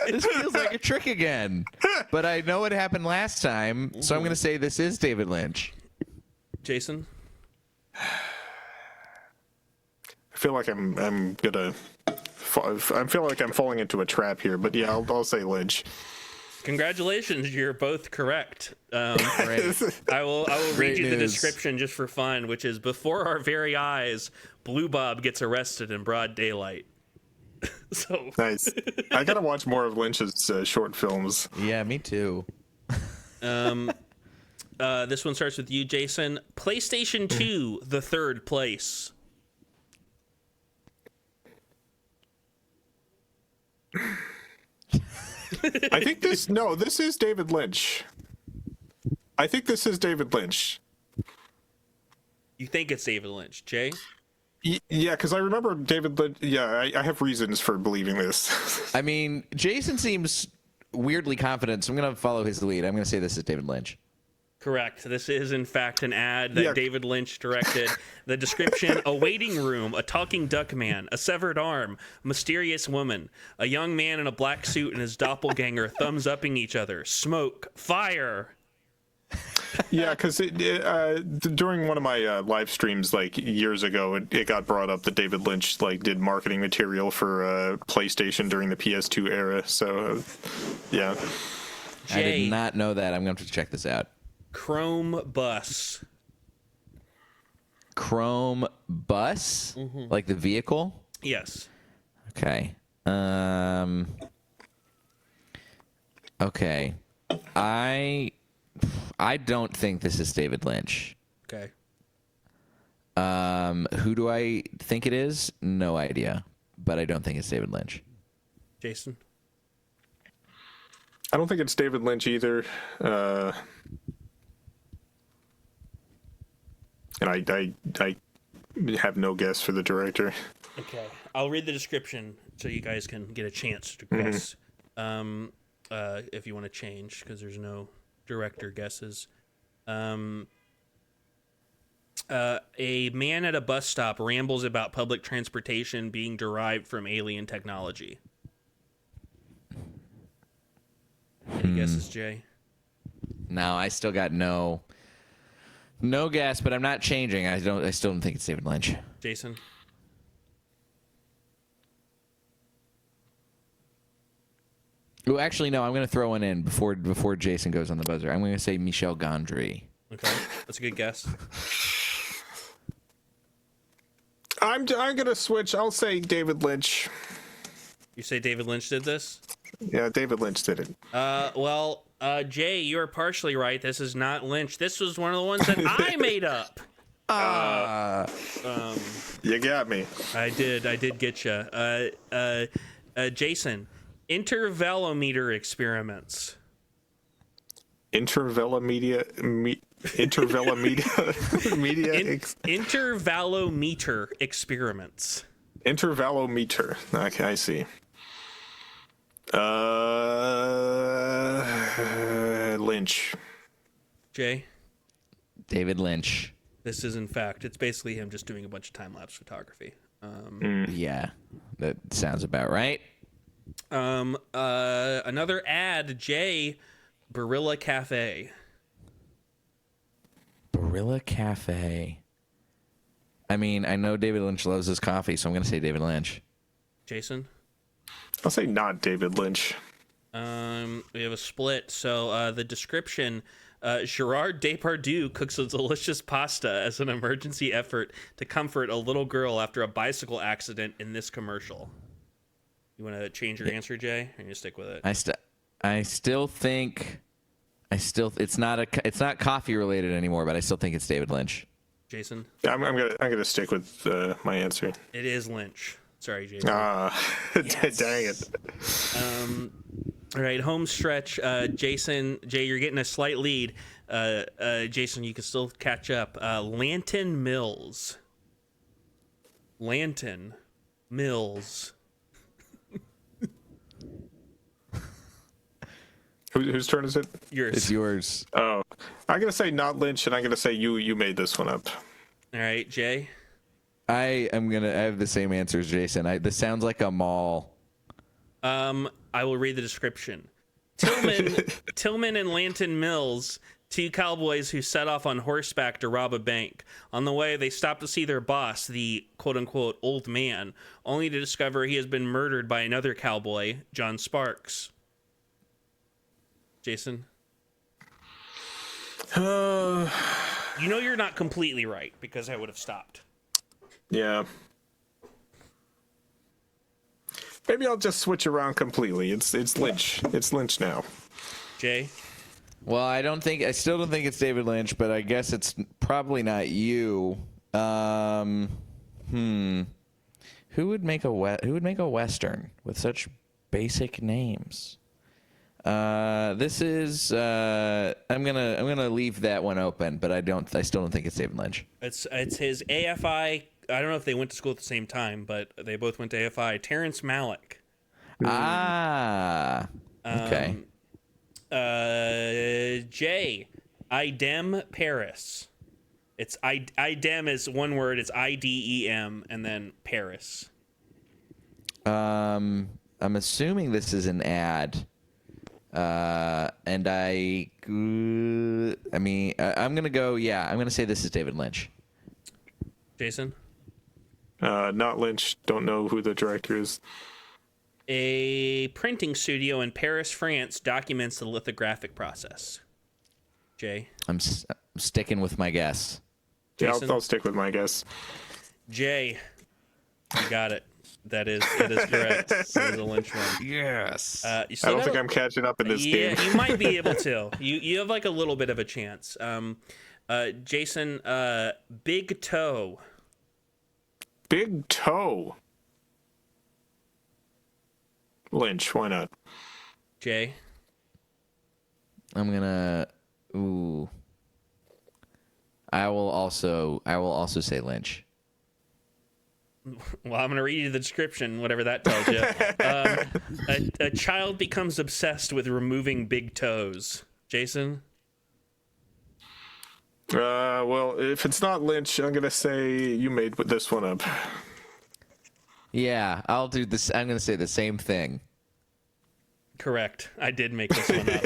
This feels like a trick again, but I know what happened last time, so I'm going to say this is David Lynch. Jason? I feel like I'm gonna. I feel like I'm falling into a trap here, but yeah, I'll say Lynch. Congratulations, you're both correct. Great. I will Great read you the news. description just for fun, which is: before our very eyes, Blue Bob gets arrested in broad daylight. So Nice. I gotta watch more of Lynch's short films. Yeah, me too. this one starts with you, Jason. PlayStation 2, the third place. I think this is David Lynch. I think this is David Lynch. You think it's David Lynch, Jay? Yeah, because I remember David Lynch. Yeah, I have reasons for believing this. I mean, Jason seems weirdly confident, so I'm going to follow his lead. I'm going to say this is David Lynch. Correct. This is, in fact, an ad that Yeah. David Lynch directed. The description: a waiting room, a talking duck man, a severed arm, mysterious woman, a young man in a black suit and his doppelganger thumbs-upping each other, smoke, fire. Yeah, because during one of my live streams like years ago, it got brought up that David Lynch like did marketing material for PlayStation during the PS2 era. So, yeah. I Jay, did not know that. I'm going to have to check this out. Chrome bus. Chrome bus? Like the vehicle? Yes. Okay. Okay. I don't think this is David Lynch. Okay. Who do I think it is? No idea. But I don't think it's David Lynch. Jason? I don't think it's David Lynch either. And I have no guess for the director. Okay. I'll read the description so you guys can get a chance to guess. If you want to change, because there's no director guesses. A man at a bus stop rambles about public transportation being derived from alien technology. Any guesses, Jay? No, I still got no guess, but I'm not changing. I still don't think it's David Lynch. Jason? Well, actually, no. I'm going to throw one in before Jason goes on the buzzer. I'm going to say Michel Gondry. Okay, that's a good guess. I'm gonna switch. I'll say David Lynch. You say David Lynch did this? Yeah, David Lynch did it. Well, Jay, you are partially right. This is not Lynch. This was one of the ones that I made up. You got me. I did get you. Jason, intervalometer experiments. Intervalometer Intervalometer experiments. Intervalometer. Okay, I see. Lynch. Jay, David Lynch. this is in fact, it's basically him just doing a bunch of time-lapse photography. Yeah, that sounds about right. Another ad, Jay, Barilla Cafe. Barilla Cafe. I mean, I know David Lynch loves his coffee, so I'm going to say David Lynch. Jason? I'll say not David Lynch. We have a split. So the description, Gerard Depardieu cooks a delicious pasta as an emergency effort to comfort a little girl after a bicycle accident in this commercial. You want to change your answer, Jay, or you stick with it? I still think it's not coffee related anymore, but I still think it's David Lynch. Jason? I'm gonna stick with my answer. It is Lynch. Sorry, Jason. Yes. Dang it. All right, home stretch. Jason, Jay, you're getting a slight lead. Jason, you can still catch up. Lanton Mills. Lanton Mills. Whose turn is it? Yours. It's yours. Oh, I'm gonna say not Lynch, and I'm gonna say you made this one up. All right, Jay. I have the same answer as Jason. This sounds like a mall. I will read the description. Tillman and Lanton Mills, two cowboys who set off on horseback to rob a bank. On the way, they stop to see their boss, the quote-unquote old man, only to discover he has been murdered by another cowboy, John Sparks. Jason? You know you're not completely right, because I would have stopped. Yeah. Maybe I'll just switch around completely. It's Lynch. It's Lynch now. Jay? Well, I still don't think it's David Lynch, but I guess it's probably not you. Who would make a Western with such basic names? This is I'm gonna leave that one open, but I still don't think it's David Lynch. It's his AFI. I don't know if they went to school at the same time, but they both went to AFI. Terrence Malick. Okay. Jay, Idem Paris. It's Idem is one word. It's IDEM and then Paris. I'm assuming this is an ad. And I'm gonna go. Yeah, I'm gonna say this is David Lynch. Jason? Not Lynch. Don't know who the director is. A printing studio in Paris, France, documents the lithographic process. Jay? I'm sticking with my guess. Yeah, Jason? I'll stick with my guess. Jay, you got it. That is correct. It is a Lynch one. Yes. I don't think I'm catching up in this game. Yeah, you might be able to. You have like a little bit of a chance. Jason, Big Toe. Big Toe. Lynch, why not? Jay? I'm gonna. Ooh. I will also say Lynch. Well, I'm going to read you the description, whatever that tells you. A child becomes obsessed with removing big toes. Jason? Well, if it's not Lynch, I'm going to say you made this one up. Yeah, I'll do this. I'm going to say the same thing. Correct. I did make this one up.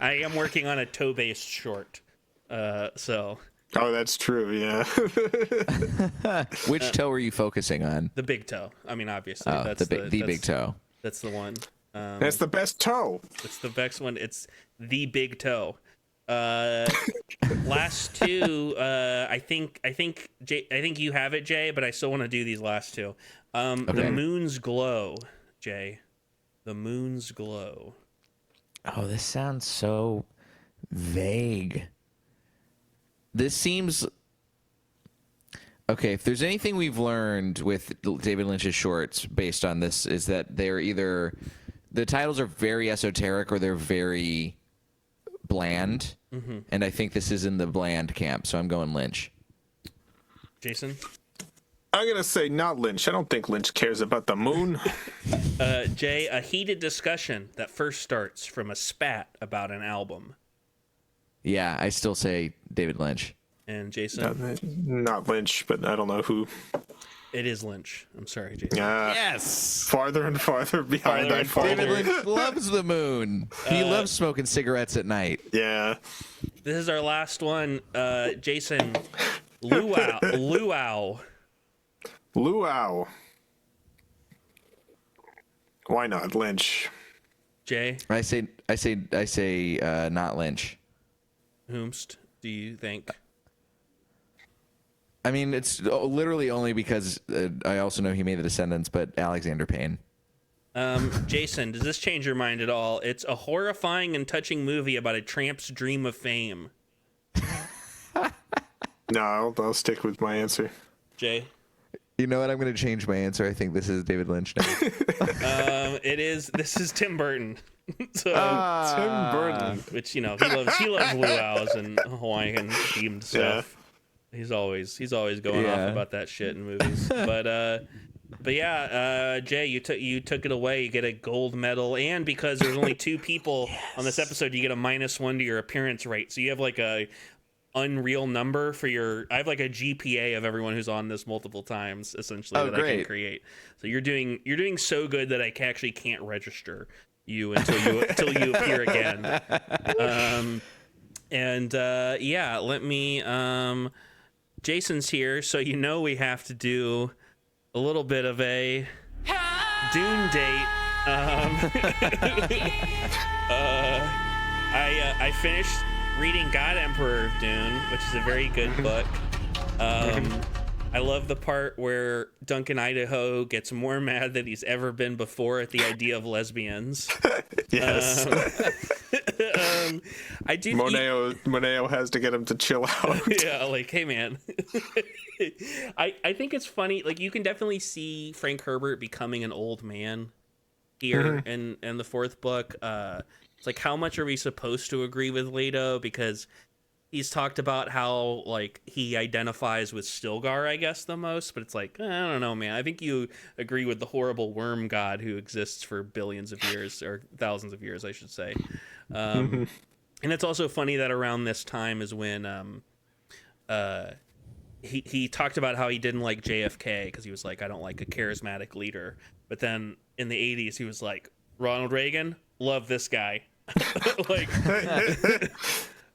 I am working on a toe-based short. So... Oh, that's true, yeah. Which toe are you focusing on? The big toe. I mean, obviously. Oh, that's the big toe. That's the one. That's the best toe. It's the best one. It's the big toe. Last two. I think you have it, Jay, but I still want to do these last two. Okay. The moon's glow, Jay. The moon's glow. Oh, this sounds so vague. This seems okay. If there's anything we've learned with David Lynch's shorts based on this, is that they're either the titles are very esoteric or they're very bland. Mm-hmm. And I think this is in the bland camp, so I'm going Lynch. Jason? I'm going to say not Lynch. I don't think Lynch cares about the moon. Jay, a heated discussion that first starts from a spat about an album. Yeah, I still say David Lynch. And Jason? Not Lynch, but I don't know who. It is Lynch. I'm sorry, Jason. Yes! Farther and farther behind that folder. David Lynch loves the moon. He loves smoking cigarettes at night. Yeah. This is our last one. Jason, Luau. Luau. Why not Lynch? Jay, I say not Lynch. whomst do you think? I mean, it's literally only because I also know he made The Descendants, but Alexander Payne. Jason, does this change your mind at all? It's a horrifying and touching movie about a tramp's dream of fame. No, I'll stick with my answer. Jay? You know what? I'm going to change my answer. I think this is David Lynch now. This is Tim Burton. So, Tim Burton. which, he loves luau's and Hawaiian themed stuff. Yeah. He's always going off about that shit in movies. But yeah, Jay, you took it away. You get a gold medal, and because there's only 2 people on this episode, you get a -1 to your appearance rate. So you have like a unreal number for your. I have like a GPA of everyone who's on this multiple times, essentially, that I can create. So you're doing so good that I actually can't register you until you appear again. Let me. Jason's here, so we have to do a little bit of a Dune date. I finished reading God Emperor of Dune, which is a very good book. I love the part where Duncan Idaho gets more mad than he's ever been before at the idea of lesbians. Yes. I do. Moneo has to get him to chill out. Yeah, like, hey man. I think it's funny. Like, you can definitely see Frank Herbert becoming an old man here in the 4th book. It's like, how much are we supposed to agree with Leto? Because he's talked about how, like, he identifies with Stilgar, I guess, the most. But it's like, I don't know, man. I think you agree with the horrible worm god who exists for billions of years, or thousands of years, I should say. And it's also funny that around this time is when he talked about how he didn't like JFK because he was like, I don't like a charismatic leader. But then in the 80s, he was like, Ronald Reagan, love this guy. Like,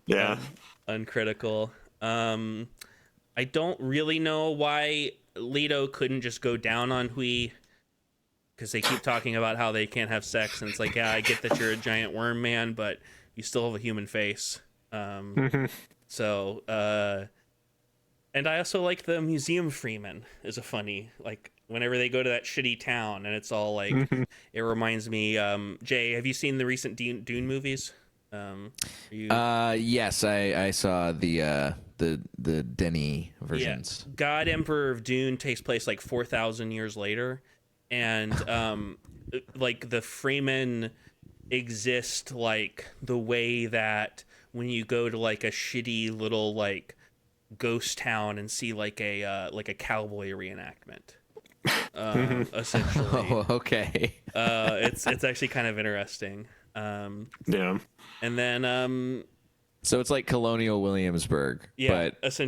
yeah. Uncritical. I don't really know why Leto couldn't just go down on Hui, because they keep talking about how they can't have sex, and it's like, yeah, I get that you're a giant worm man, but you still have a human face. So, and I also like the museum freeman is a funny, like, whenever they go to that shitty town and it's all like, it reminds me, Jay, have you seen the recent Dune movies? Yes, I saw the Denny versions. Yeah. God Emperor of Dune takes place like 4,000 years later, and like the Freemen exist like the way that when you go to like a shitty little like ghost town and see like a cowboy reenactment. Essentially. Oh, okay. It's actually kind of interesting. Yeah. And then so it's like Colonial Williamsburg. yeah, but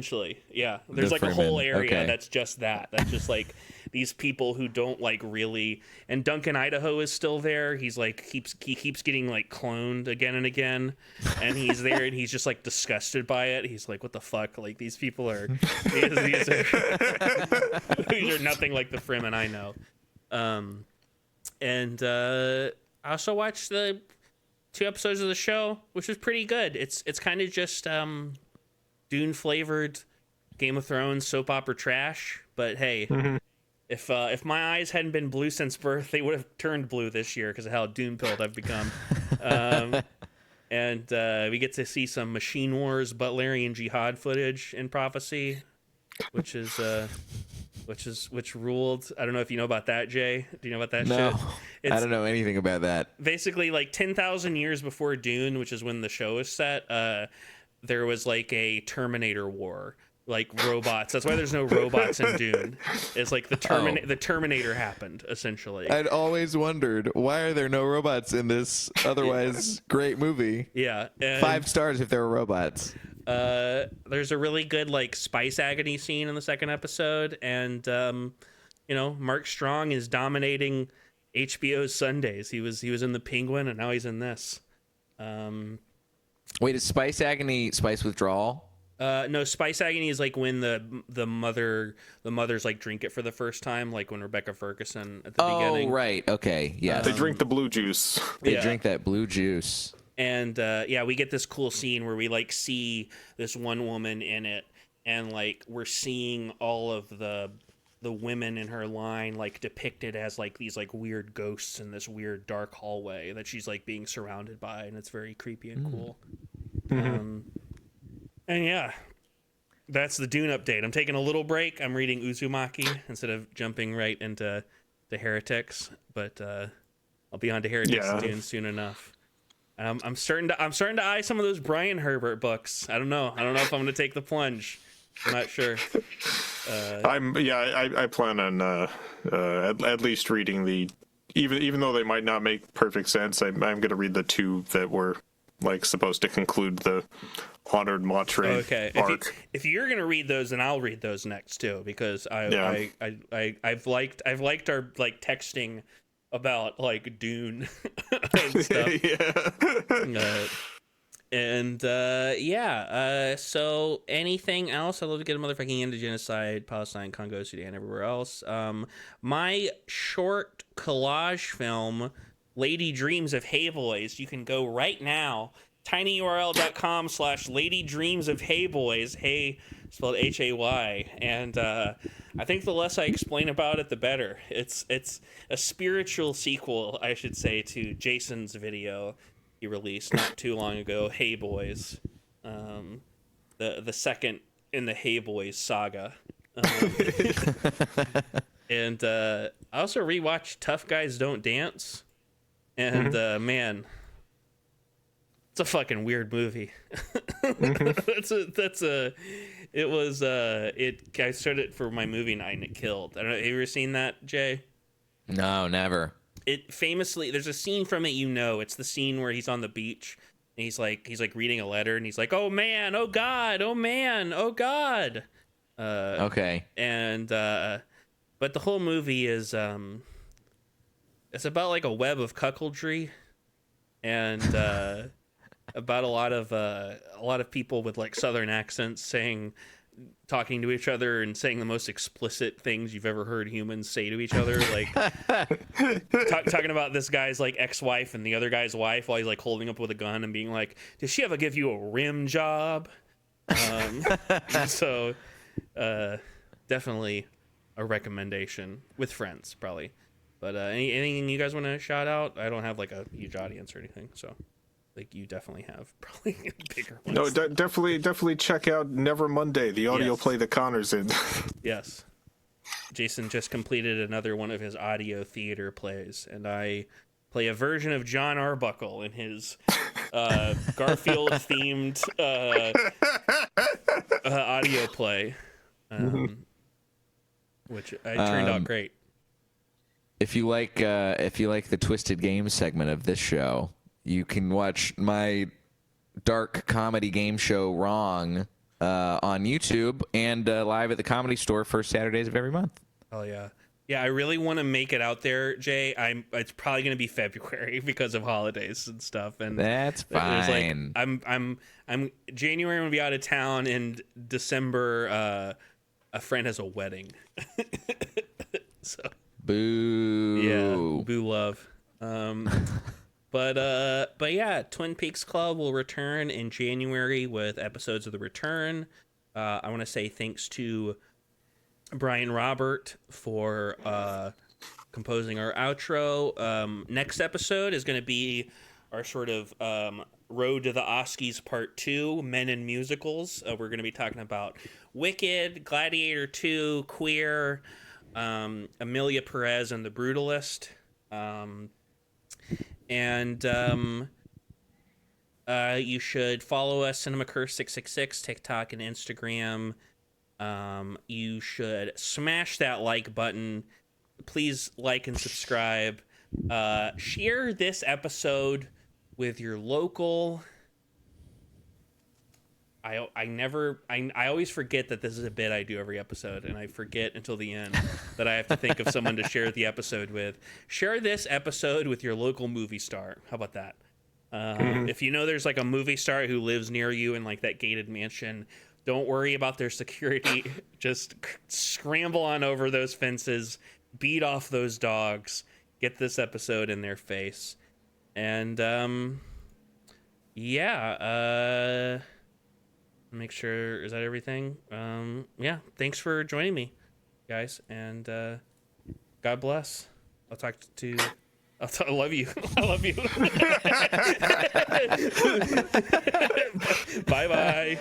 yeah. There's like Freeman. a whole area Okay. that's just that. That's just like these people who don't like really. And Duncan Idaho is still there. He's like he keeps getting like cloned again and again, and he's there and he's just like disgusted by it. He's like, what the fuck? Like, these people are these are nothing like the Fremen I know. And I also watched the 2 episodes of the show, which was pretty good. It's kind of just Dune flavored Game of Thrones soap opera trash. But hey, if my eyes hadn't been blue since birth, they would have turned blue this year because of how Dune pilled I've become. And we get to see some Machine Wars Butlerian Jihad footage in Prophecy, which ruled. I don't know if you know about that, Jay. Do you know about that no, shit? I don't know anything about that. Basically, like 10,000 years before Dune, which is when the show is set, there was like a Terminator war, like robots. That's why there's no robots in Dune. It's like the Terminator happened, essentially. I'd always wondered, why are there no robots in this otherwise great movie? Yeah. 5 stars if there were robots. There's a really good like spice agony scene in the 2nd episode, and Mark Strong is dominating HBO's Sundays. He was in The Penguin, and now he's in this. Wait, is spice agony spice withdrawal? No, Spice Agony is like when the mothers like drink it for the first time, like when Rebecca Ferguson at the beginning. Oh, right. Okay. Yeah. They drink the blue juice. They drink that blue juice. And yeah, we get this cool scene where we like see this one woman in it, and like we're seeing all of the women in her line like depicted as like these like weird ghosts in this weird dark hallway that she's like being surrounded by, and it's very creepy and cool. And yeah, that's the Dune update. I'm taking a little break. I'm reading Uzumaki instead of jumping right into the Heretics, but I'll be on to Heretics and Dune soon enough. I'm starting to eye some of those Brian Herbert books. I don't know if I'm going to take the plunge. I'm not sure. I plan on at least reading the even though they might not make perfect sense. I'm going to read the two that were like supposed to conclude the Honored Matre arc. If you're gonna read those, then I'll read those next too, because I've liked our like texting about like Dune and stuff. So anything else? I'd love to get a motherfucking end to genocide, Palestine, Congo, Sudan, everywhere else. My short collage film, Lady Dreams of Hey Boys, you can go right now, tinyurl.com/Lady Dreams of Hey Boys, hey spelled Hay, and I think the less I explain about it, the better. It's a spiritual sequel, I should say, to Jason's video he released not too long ago, Hey Boys, the second in the Hey Boys saga. And I also rewatched Tough Guys Don't Dance. And man, it's a fucking weird movie. I started it for my movie night and it killed. I don't know. Have you ever seen that, Jay? No, never. It famously, there's a scene from it, it's the scene where he's on the beach and he's like reading a letter and he's like, oh man, oh god, oh man, oh god. Okay. And but the whole movie is it's about like a web of cuckoldry, and about a lot of people with like southern accents talking to each other and saying the most explicit things you've ever heard humans say to each other, like talking about this guy's like ex-wife and the other guy's wife while he's like holding up with a gun and being like, did she ever give you a rim job? So definitely a recommendation with friends, probably. But anything you guys want to shout out? I don't have like a huge audience or anything, so like you definitely have probably bigger ones. No, definitely check out Never Monday, the audio play that Connor's in. Yes. Jason just completed another one of his audio theater plays, and I play a version of John Arbuckle in his Garfield-themed audio play, which turned out great. If you like the Twisted Games segment of this show, you can watch my dark comedy game show Wrong on YouTube and live at the Comedy Store first Saturdays of every month. Oh yeah. Yeah, I really want to make it out there, Jay. It's probably going to be February because of holidays and stuff, and that's fine. Like, I'm January I'm going to be out of town, and December a friend has a wedding. So boo. Yeah, boo love. But yeah, Twin Peaks Club will return in January with episodes of The Return. I want to say thanks to Brian Robert for composing our outro. Next episode is going to be our sort of Road to the Oscars Part 2, Men in Musicals. We're going to be talking about Wicked, Gladiator 2, Queer, Amelia Perez and the Brutalist. And you should follow us, CinemaCurse666, TikTok and Instagram. You should smash that like button. Please like and subscribe. Share this episode with your local. I always forget that this is a bit I do every episode, and I forget until the end that I have to think of someone to share the episode with. Share this episode with your local movie star. How about that? If you know there's like a movie star who lives near you in like that gated mansion, Don't worry about their security. Just scramble on over those fences, beat off those dogs, get this episode in their face. And make sure, is that everything? Yeah, thanks for joining me, guys, and God bless. I'll talk to I love you. I love you. Bye bye.